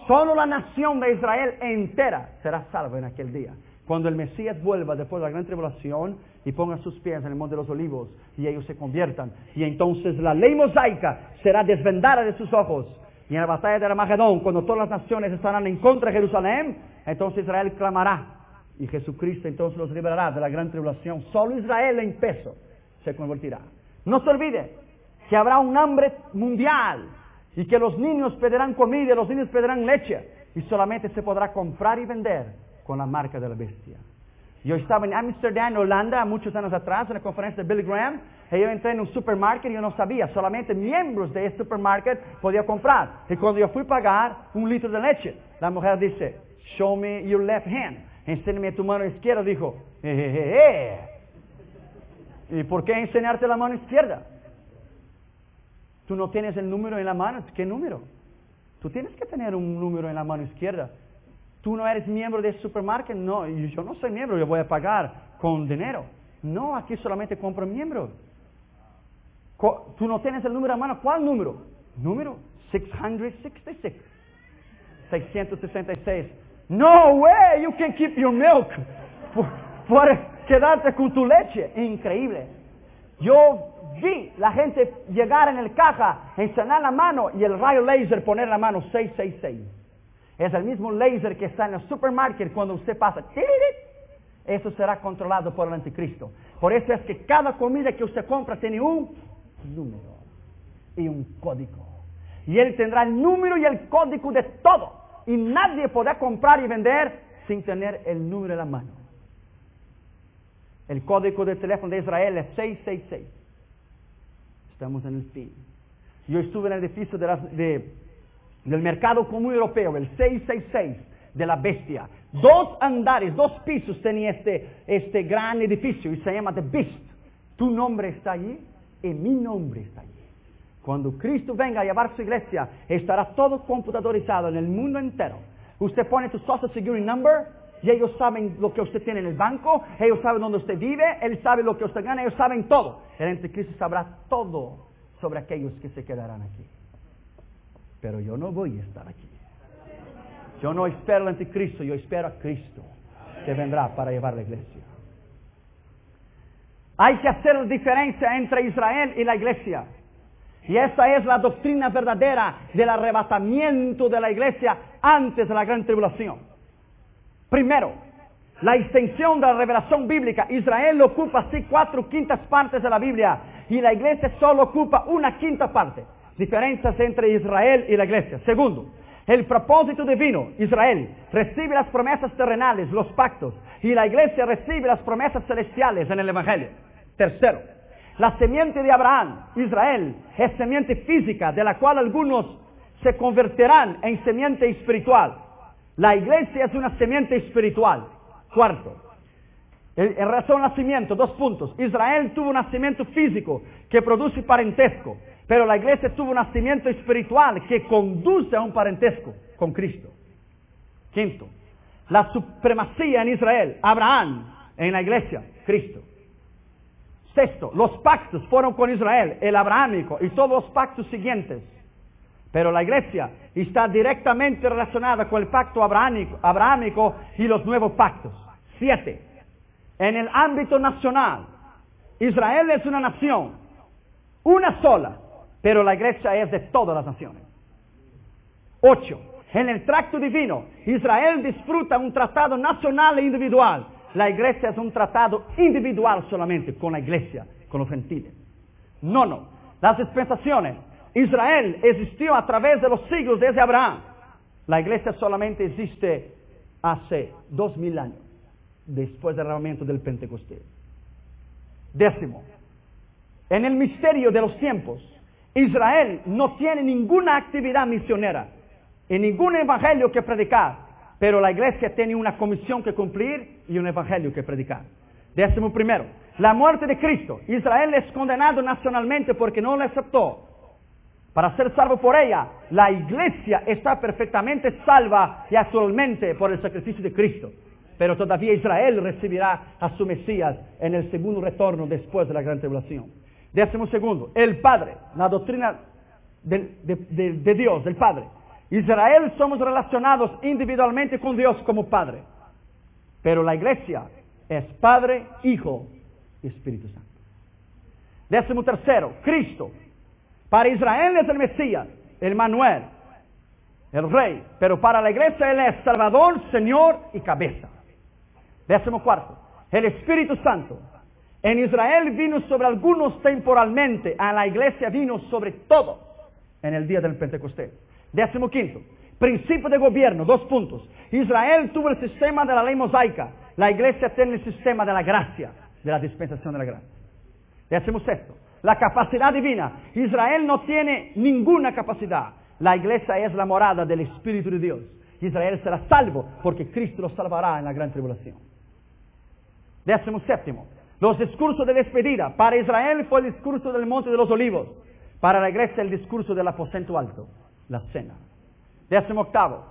Solo la nación de Israel entera será salva en aquel día. Cuando el Mesías vuelva después de la gran tribulación y ponga sus pies en el monte de los olivos y ellos se conviertan, y entonces la ley mosaica será desvendada de sus ojos, y en la batalla de Armagedón, cuando todas las naciones estarán en contra de Jerusalén, entonces Israel clamará y Jesucristo entonces los liberará de la gran tribulación. Solo Israel en peso se convertirá. No se olvide que habrá un hambre mundial y que los niños pedirán comida, los niños pedirán leche, y solamente se podrá comprar y vender con la marca de la bestia. Yo estaba en Ámsterdam, Holanda, muchos años atrás, en la conferencia de Billy Graham, y yo entré en un supermarket y yo no sabía, solamente miembros de ese supermarket podían comprar. Y cuando yo fui a pagar 1 litro de leche, la mujer dice, show me your left hand, enséñame tu mano izquierda. Dijo, ¿y por qué enseñarte la mano izquierda? Tú no tienes el número en la mano. ¿Qué número? Tú tienes que tener un número en la mano izquierda. ¿Tú no eres miembro de ese supermercado? No, yo no soy miembro, yo voy a pagar con dinero. No, aquí solamente compro miembros. ¿Tú no tienes el número en la mano? ¿Cuál número? Número 666. 666. No way, you can keep your milk. Por quedarte con tu leche. Increíble. Yo vi la gente llegar en el caja, enseñar la mano y el rayo láser poner la mano 666. Es el mismo láser que está en el supermercado cuando usted pasa eso será controlado por el anticristo. Por eso es que cada comida que usted compra tiene un número y un código. Y él tendrá el número y el código de todo. Y nadie podrá comprar y vender sin tener el número en la mano. El código de teléfono de Israel es 666. Estamos en el fin. Yo estuve en el edificio del Mercado Común Europeo, el 666 de la Bestia. 2 andares, 2 pisos tenía este gran edificio y se llama The Beast. Tu nombre está allí y mi nombre está allí. Cuando Cristo venga a llevar su iglesia, estará todo computadorizado en el mundo entero. Usted pone su Social Security Number y ellos saben lo que usted tiene en el banco, ellos saben dónde usted vive, él sabe lo que usted gana, ellos saben todo. El anticristo sabrá todo sobre aquellos que se quedarán aquí. Pero yo no voy a estar aquí. Yo no espero al anticristo, yo espero a Cristo que vendrá para llevar la iglesia. Hay que hacer la diferencia entre Israel y la iglesia. Y esa es la doctrina verdadera del arrebatamiento de la iglesia antes de la gran tribulación. Primero, la extensión de la revelación bíblica. Israel ocupa así 4/5 partes de la Biblia y la iglesia solo ocupa 1/5 parte. Diferencias entre Israel y la iglesia. Segundo, el propósito divino. Israel recibe las promesas terrenales, los pactos, y la iglesia recibe las promesas celestiales en el Evangelio. Tercero, la semiente de Abraham, Israel, es semiente física, de la cual algunos se convertirán en semiente espiritual. La iglesia es una semiente espiritual. Cuarto, en razón al nacimiento, 2 puntos. Israel tuvo un nacimiento físico que produce parentesco, pero la iglesia tuvo un nacimiento espiritual que conduce a un parentesco con Cristo. Quinto, la supremacía en Israel, Abraham, en la iglesia, Cristo. Sexto, los pactos fueron con Israel, el abrahámico y todos los pactos siguientes. Pero la iglesia está directamente relacionada con el pacto abrahámico y los nuevos pactos. 7. En el ámbito nacional, Israel es una nación, una sola, pero la iglesia es de todas las naciones. 8. En el tracto divino, Israel disfruta un tratado nacional e individual. La iglesia es un tratado individual solamente con la iglesia, con los gentiles. 9. Las dispensaciones. Israel existió a través de los siglos desde Abraham. La iglesia solamente existe hace 2000 años, después del derramamiento del Pentecostés. 10. En el misterio de los tiempos, Israel no tiene ninguna actividad misionera y ningún evangelio que predicar, pero la iglesia tiene una comisión que cumplir y un evangelio que predicar. 11. La muerte de Cristo. Israel es condenado nacionalmente porque no lo aceptó. Para ser salvo por ella, la iglesia está perfectamente salva y actualmente por el sacrificio de Cristo. Pero todavía Israel recibirá a su Mesías en el segundo retorno después de la gran tribulación. 12. El Padre, la doctrina de Dios, del Padre. Israel somos relacionados individualmente con Dios como Padre. Pero la iglesia es Padre, Hijo y Espíritu Santo. 13. Cristo. Para Israel es el Mesías, el Manuel, el Rey. Pero para la iglesia Él es Salvador, Señor y cabeza. 14. El Espíritu Santo. En Israel vino sobre algunos temporalmente, a la iglesia vino sobre todos en el día del Pentecostés. 15. Principio de gobierno, 2 puntos. Israel tuvo el sistema de la ley mosaica. La iglesia tiene el sistema de la gracia, de la dispensación de la gracia. 16. La capacidad divina. Israel no tiene ninguna capacidad. La iglesia es la morada del Espíritu de Dios. Israel será salvo porque Cristo lo salvará en la gran tribulación. 17. Los discursos de despedida. Para Israel fue el discurso del Monte de los Olivos. Para la iglesia el discurso del aposento alto, la cena. 18.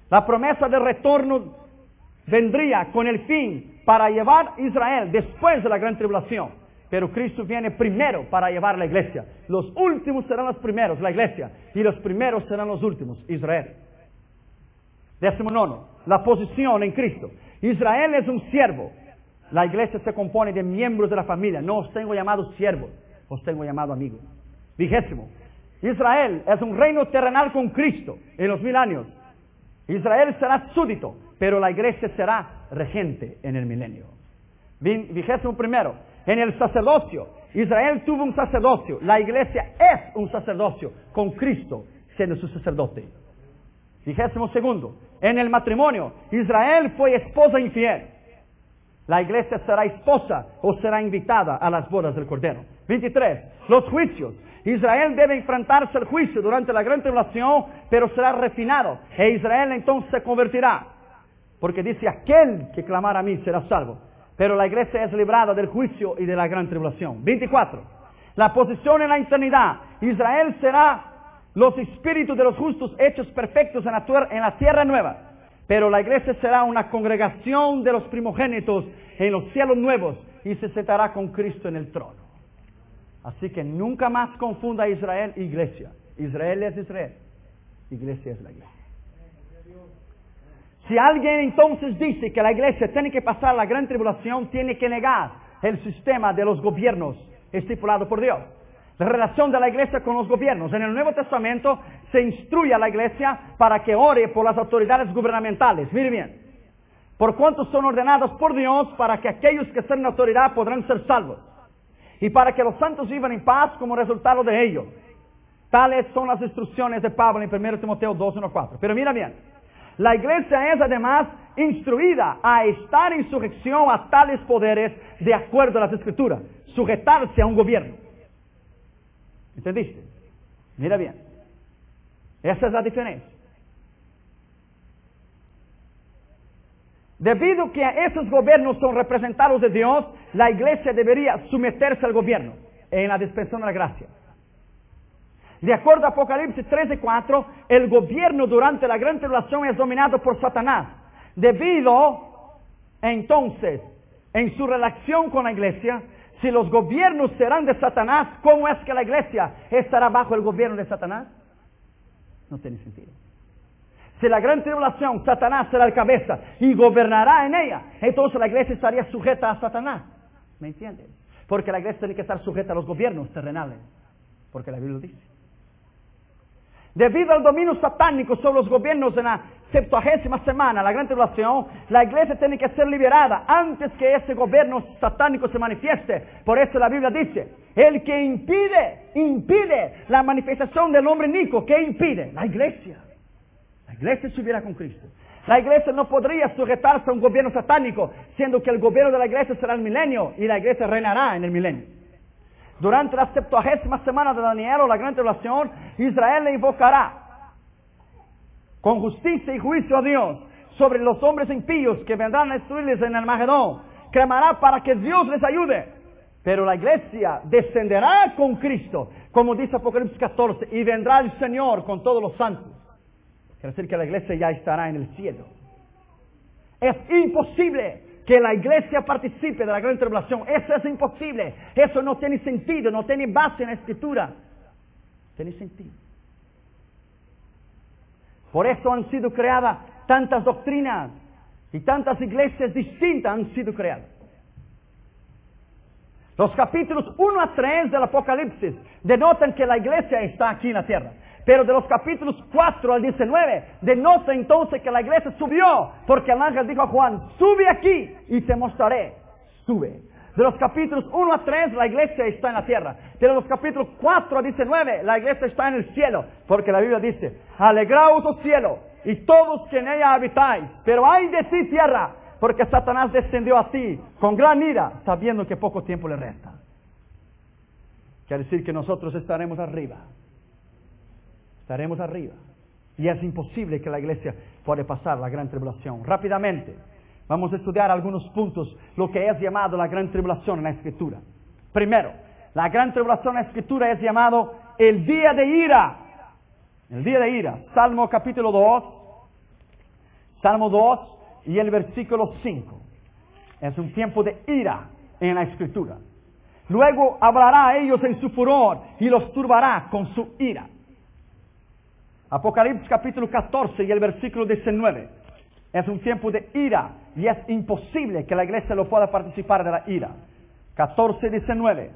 La promesa de retorno vendría con el fin para llevar a Israel después de la gran tribulación. Pero Cristo viene primero para llevar a la iglesia. Los últimos serán los primeros, la iglesia. Y los primeros serán los últimos, Israel. 19. La posición en Cristo. Israel es un siervo. La iglesia se compone de miembros de la familia. No os tengo llamado siervos, os tengo llamado amigos. 20. Israel es un reino terrenal con Cristo en los 1000 años. Israel será súbdito, pero la iglesia será regente en el milenio. 21. En el sacerdocio, Israel tuvo un sacerdocio, la iglesia es un sacerdocio, con Cristo siendo su sacerdote. 22. En el matrimonio, Israel fue esposa infiel. La iglesia será esposa o será invitada a las bodas del Cordero. 23. Los juicios. Israel debe enfrentarse al juicio durante la gran tribulación, pero será refinado. E Israel entonces se convertirá. Porque dice, aquel que clamara a mí será salvo. Pero la iglesia es librada del juicio y de la gran tribulación. 24. La posición en la eternidad. Israel será los espíritus de los justos hechos perfectos en la tierra nueva. Pero la iglesia será una congregación de los primogénitos en los cielos nuevos y se sentará con Cristo en el trono. Así que nunca más confunda Israel e iglesia. Israel es Israel, iglesia es la iglesia. Si alguien entonces dice que la iglesia tiene que pasar la gran tribulación, tiene que negar el sistema de los gobiernos estipulado por Dios. La relación de la iglesia con los gobiernos. En el Nuevo Testamento se instruye a la iglesia para que ore por las autoridades gubernamentales. Mire bien. Por cuanto son ordenados por Dios para que aquellos que están en autoridad podrán ser salvos. Y para que los santos vivan en paz como resultado de ello. Tales son las instrucciones de Pablo en 1 Timoteo 2:1-4. Pero mira bien. La iglesia es además instruida a estar en sujeción a tales poderes de acuerdo a las Escrituras. Sujetarse a un gobierno. ¿Entendiste? Mira bien. Esa es la diferencia. Debido que a esos gobiernos son representados de Dios, la iglesia debería someterse al gobierno en la dispensación de la gracia. De acuerdo a Apocalipsis 13:4, el gobierno durante la gran tribulación es dominado por Satanás. Debido, entonces, en su relación con la iglesia, si los gobiernos serán de Satanás, ¿cómo es que la iglesia estará bajo el gobierno de Satanás? No tiene sentido. Si la gran tribulación, Satanás será el cabeza y gobernará en ella, entonces la iglesia estaría sujeta a Satanás. ¿Me entiendes? Porque la iglesia tiene que estar sujeta a los gobiernos terrenales. Porque la Biblia lo dice. Debido al dominio satánico sobre los gobiernos en la 70ª semana, la gran tribulación, la iglesia tiene que ser liberada antes que ese gobierno satánico se manifieste. Por eso la Biblia dice, el que impide la manifestación del hombre inicuo, ¿qué impide? La iglesia. La iglesia estuviera con Cristo. La iglesia no podría sujetarse a un gobierno satánico, siendo que el gobierno de la iglesia será el milenio y la iglesia reinará en el milenio. Durante la 70ª semana de Daniel o la gran tribulación, Israel le invocará con justicia y juicio a Dios sobre los hombres impíos que vendrán a destruirles en el Armagedón. Clamará para que Dios les ayude. Pero la iglesia descenderá con Cristo, como dice Apocalipsis 14, y vendrá el Señor con todos los santos. Quiere decir que la iglesia ya estará en el cielo. Es imposible que la iglesia participe de la gran tribulación. Eso es imposible. Eso no tiene sentido, no tiene base en la Escritura. Tiene sentido. Por eso han sido creadas tantas doctrinas y tantas iglesias distintas han sido creadas. Los capítulos 1-3 del Apocalipsis denotan que la iglesia está aquí en la tierra. Pero de los capítulos 4 al 19, denota entonces que la iglesia subió, porque el ángel dijo a Juan, sube aquí y te mostraré. Sube. De los capítulos 1-3, la iglesia está en la tierra. De los capítulos 4 a 19, la iglesia está en el cielo, porque la Biblia dice, alegraos, oh cielo, y todos que en ella habitáis, pero ay de ti tierra, porque Satanás descendió a ti con gran ira, sabiendo que poco tiempo le resta. Quiere decir que nosotros estaremos arriba. Estaremos arriba. Y es imposible que la iglesia pueda pasar la gran tribulación. Rápidamente, vamos a estudiar algunos puntos, lo que es llamado la gran tribulación en la Escritura. Primero, la gran tribulación en la Escritura es llamado el día de ira. El día de ira. Salmo capítulo 2. Salmo 2 y el versículo 5. Es un tiempo de ira en la Escritura. Luego hablará a ellos en su furor y los turbará con su ira. Apocalipsis capítulo 14 y el versículo 19. Es un tiempo de ira y es imposible que la iglesia lo pueda participar de la ira. 14:19.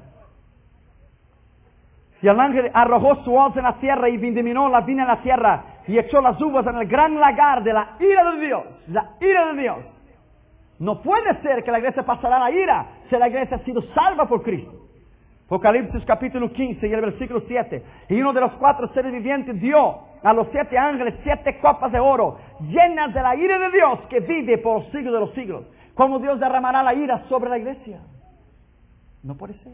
Y el ángel arrojó su hoz en la tierra y vindimó la viña en la tierra y echó las uvas en el gran lagar de la ira de Dios. La ira de Dios. No puede ser que la iglesia pasará la ira si la iglesia ha sido salva por Cristo. Apocalipsis capítulo 15 y el versículo 7. Y uno de los 4 seres vivientes dio a los 7 ángeles 7 copas de oro, llenas de la ira de Dios que vive por los siglos de los siglos. ¿Cómo Dios derramará la ira sobre la iglesia? No puede ser.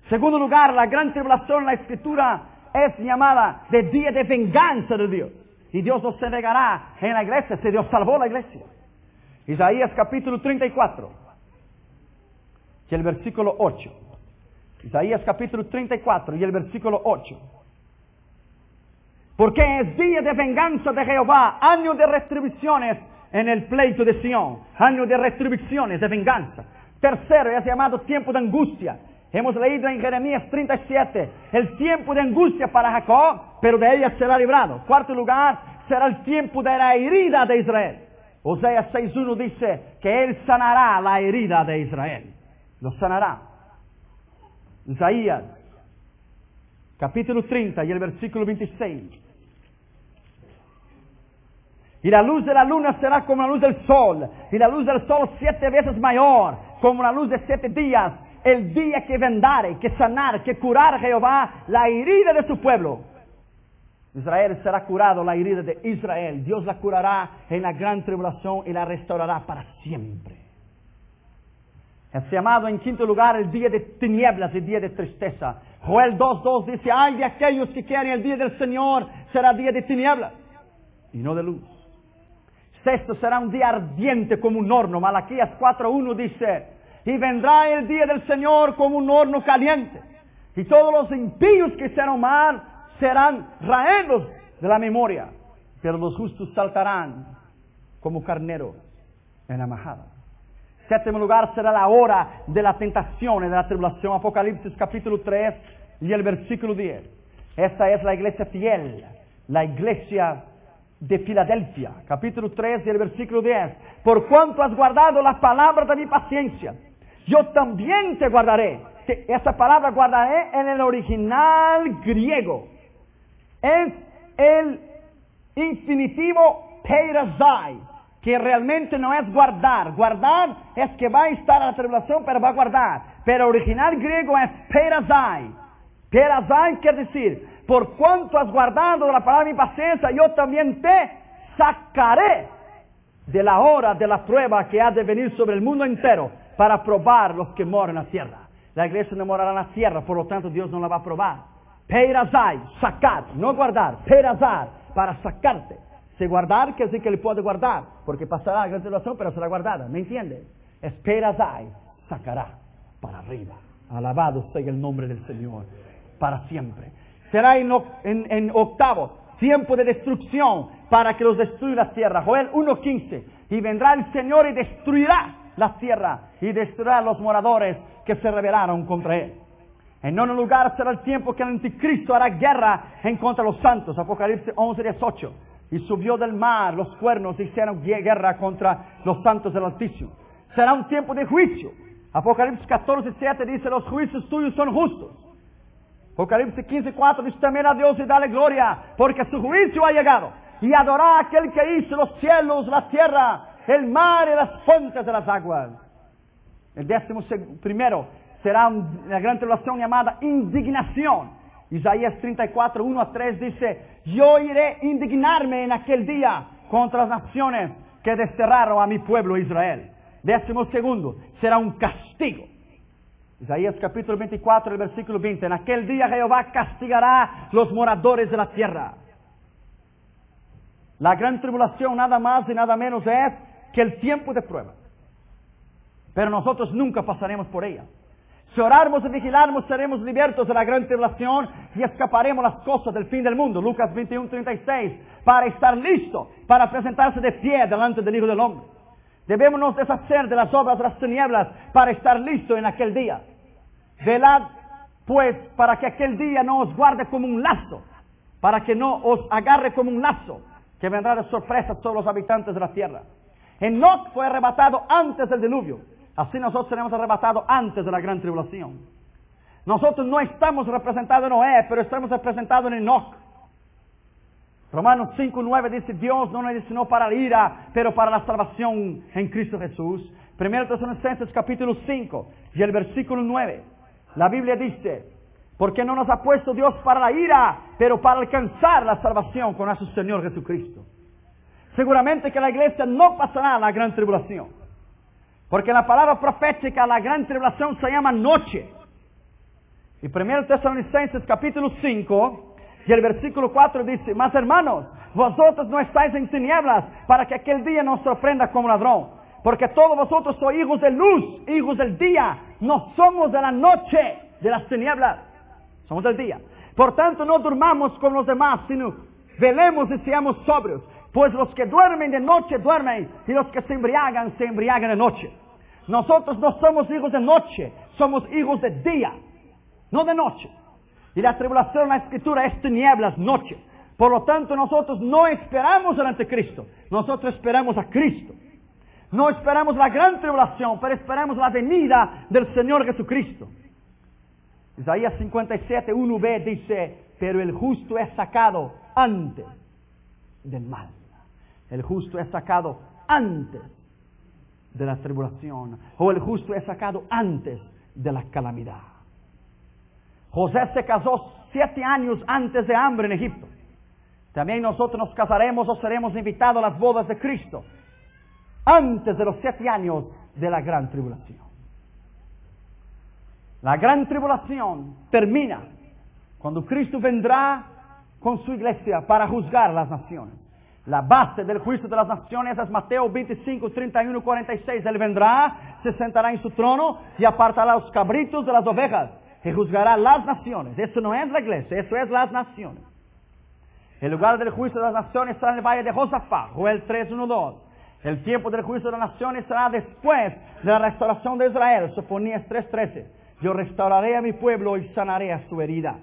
Segundo lugar, la gran tribulación en la Escritura es llamada de día de venganza de Dios. Y Dios no se negará en la iglesia si Dios salvó la iglesia. Isaías capítulo 34 y el versículo 8. Isaías capítulo 34 y el versículo 8. Porque es día de venganza de Jehová, año de retribuciones en el pleito de Sión. Año de retribuciones, de venganza. Tercero, es llamado tiempo de angustia. Hemos leído en Jeremías 37, el tiempo de angustia para Jacob, pero de ella será librado. Cuarto lugar, será el tiempo de la herida de Israel. Oseas 6.1 dice que Él sanará la herida de Israel. Lo sanará. Isaías, capítulo 30 y el versículo 26. Y la luz de la luna será como la luz del sol, y la luz del sol 7 veces mayor, como la luz de 7 días, el día que vendare, que sanar, que curar Jehová la herida de su pueblo. Israel será curado, la herida de Israel. Dios la curará en la gran tribulación y la restaurará para siempre. Es llamado en quinto lugar el día de tinieblas, el día de tristeza. Joel 2.2 dice, ay de aquellos que quieren el día del Señor, será día de tinieblas y no de luz. Sexto, será un día ardiente como un horno. Malaquías 4.1 dice, y vendrá el día del Señor como un horno caliente. Y todos los impíos que hicieron mal serán raídos de la memoria, pero los justos saltarán como carneros en la majada. Séptimo lugar será la hora de la tentación y de la tribulación. Apocalipsis capítulo 3 y el versículo 10. Esta es la iglesia fiel, la iglesia de Filadelfia. Capítulo 3 y el versículo 10. Por cuanto has guardado las palabras de mi paciencia, yo también te guardaré. Esta palabra guardaré en el original griego es el infinitivo peirasai, que realmente no es guardar. Guardar es que va a estar a la tribulación, pero va a guardar. Pero el original griego es peirasai. Peirasai quiere decir, por cuanto has guardado la palabra de mi paciencia, yo también te sacaré de la hora de la prueba que ha de venir sobre el mundo entero para probar los que moran en la tierra. La iglesia no morará en la tierra, por lo tanto Dios no la va a probar. Peirazai, sacar, no guardar. Peirazar, para sacarte. Si guardar, quiere decir que le puede guardar, porque pasará la gran tribulación, pero será guardada. ¿Me entiendes? Es peirazai, sacará para arriba. Alabado sea el nombre del Señor, para siempre. Será en octavo, tiempo de destrucción, para que los destruya la tierra. Joel 1.15, y vendrá el Señor y destruirá la tierra, y destruirá a los moradores que se rebelaron contra él. En nono lugar será el tiempo que el anticristo hará guerra en contra de los santos. Apocalipsis 11.18. Y subió del mar los cuernos y hicieron guerra contra los santos del Altísimo. Será un tiempo de juicio. Apocalipsis 14.7 dice, los juicios tuyos son justos. Apocalipsis 15.4 dice, temer a Dios y dale gloria, porque su juicio ha llegado. Y adorá a aquel que hizo los cielos, la tierra, el mar y las fuentes de las aguas. El 11º será una gran tribulación llamada indignación. Isaías 34, 1-3 dice, yo iré indignarme en aquel día contra las naciones que desterraron a mi pueblo Israel. 12º será un castigo. Isaías capítulo 24, el versículo 20. En aquel día Jehová castigará los moradores de la tierra. La gran tribulación nada más y nada menos es que el tiempo de prueba. Pero nosotros nunca pasaremos por ella. Si orarmos y vigiláramos, seremos libertos de la gran tribulación y escaparemos las cosas del fin del mundo. Lucas 21:36. Para estar listo, para presentarse de pie delante del Hijo del Hombre. Debemos nos deshacer de las obras de las tinieblas para estar listos en aquel día. Velad, pues, para que aquel día no os guarde como un lazo, para que no os agarre como un lazo, que vendrá de sorpresa a todos los habitantes de la tierra. Enoc fue arrebatado antes del diluvio. Así nosotros seremos arrebatados antes de la gran tribulación. Nosotros no estamos representados en Noé, pero estamos representados en Enoc. Romanos 5:9 dice, Dios no nos destinó para la ira, pero para la salvación en Cristo Jesús. 1 Tesalonicenses capítulo 5 y el versículo 9. La Biblia dice, porque no nos ha puesto Dios para la ira, pero para alcanzar la salvación con nuestro Señor Jesucristo. Seguramente que la iglesia no pasará la gran tribulación, porque en la palabra profética la gran tribulación se llama noche. Y 1 Tesalonicenses capítulo 5 y el versículo 4 dice, mas hermanos, vosotros no estáis en tinieblas para que aquel día nos sorprenda como ladrón, porque todos vosotros sois hijos de luz, hijos del día, no somos de la noche, de las tinieblas, somos del día. Por tanto, no durmamos como los demás, sino velemos y seamos sobrios, pues los que duermen de noche duermen, y los que se embriagan de noche. Nosotros no somos hijos de noche, somos hijos de día, no de noche. Y la tribulación en la Escritura es tinieblas, noche. Por lo tanto, nosotros no esperamos al anticristo, nosotros esperamos a Cristo. No esperamos la gran tribulación, pero esperamos la venida del Señor Jesucristo. Isaías 57:1b dice, pero el justo es sacado antes del mal. El justo es sacado antes de la tribulación, o el justo es sacado antes de la calamidad. José se casó 7 años antes de hambre en Egipto. También nosotros nos casaremos o seremos invitados a las bodas de Cristo antes de los 7 años de la gran tribulación. La gran tribulación termina cuando Cristo vendrá con su iglesia para juzgar las naciones. La base del juicio de las naciones es Mateo 25, 31, 46. Él vendrá, se sentará en su trono y apartará los cabritos de las ovejas y juzgará las naciones. Eso no es la iglesia, eso es las naciones. El lugar del juicio de las naciones será en el valle de Josafat, Joel 3, 1, 2. El tiempo del juicio de las naciones será después de la restauración de Israel, Sofonías 3:13. Yo restauraré a mi pueblo y sanaré a su herida.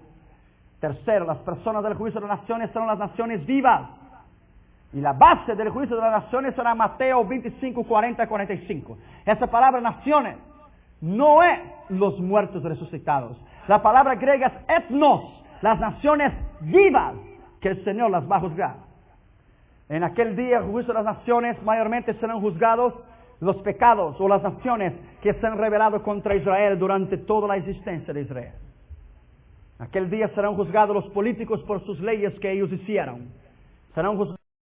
Tercero, las personas del juicio de las naciones serán las naciones vivas. Y la base del juicio de las naciones será Mateo 25, 40, 45. Esa palabra naciones no es los muertos resucitados. La palabra griega es etnos, las naciones vivas que el Señor las va a juzgar. En aquel día, el juicio de las naciones mayormente serán juzgados los pecados o las naciones que se han rebelado contra Israel durante toda la existencia de Israel. Aquel día serán juzgados los políticos por sus leyes que ellos hicieron. Serán juzgados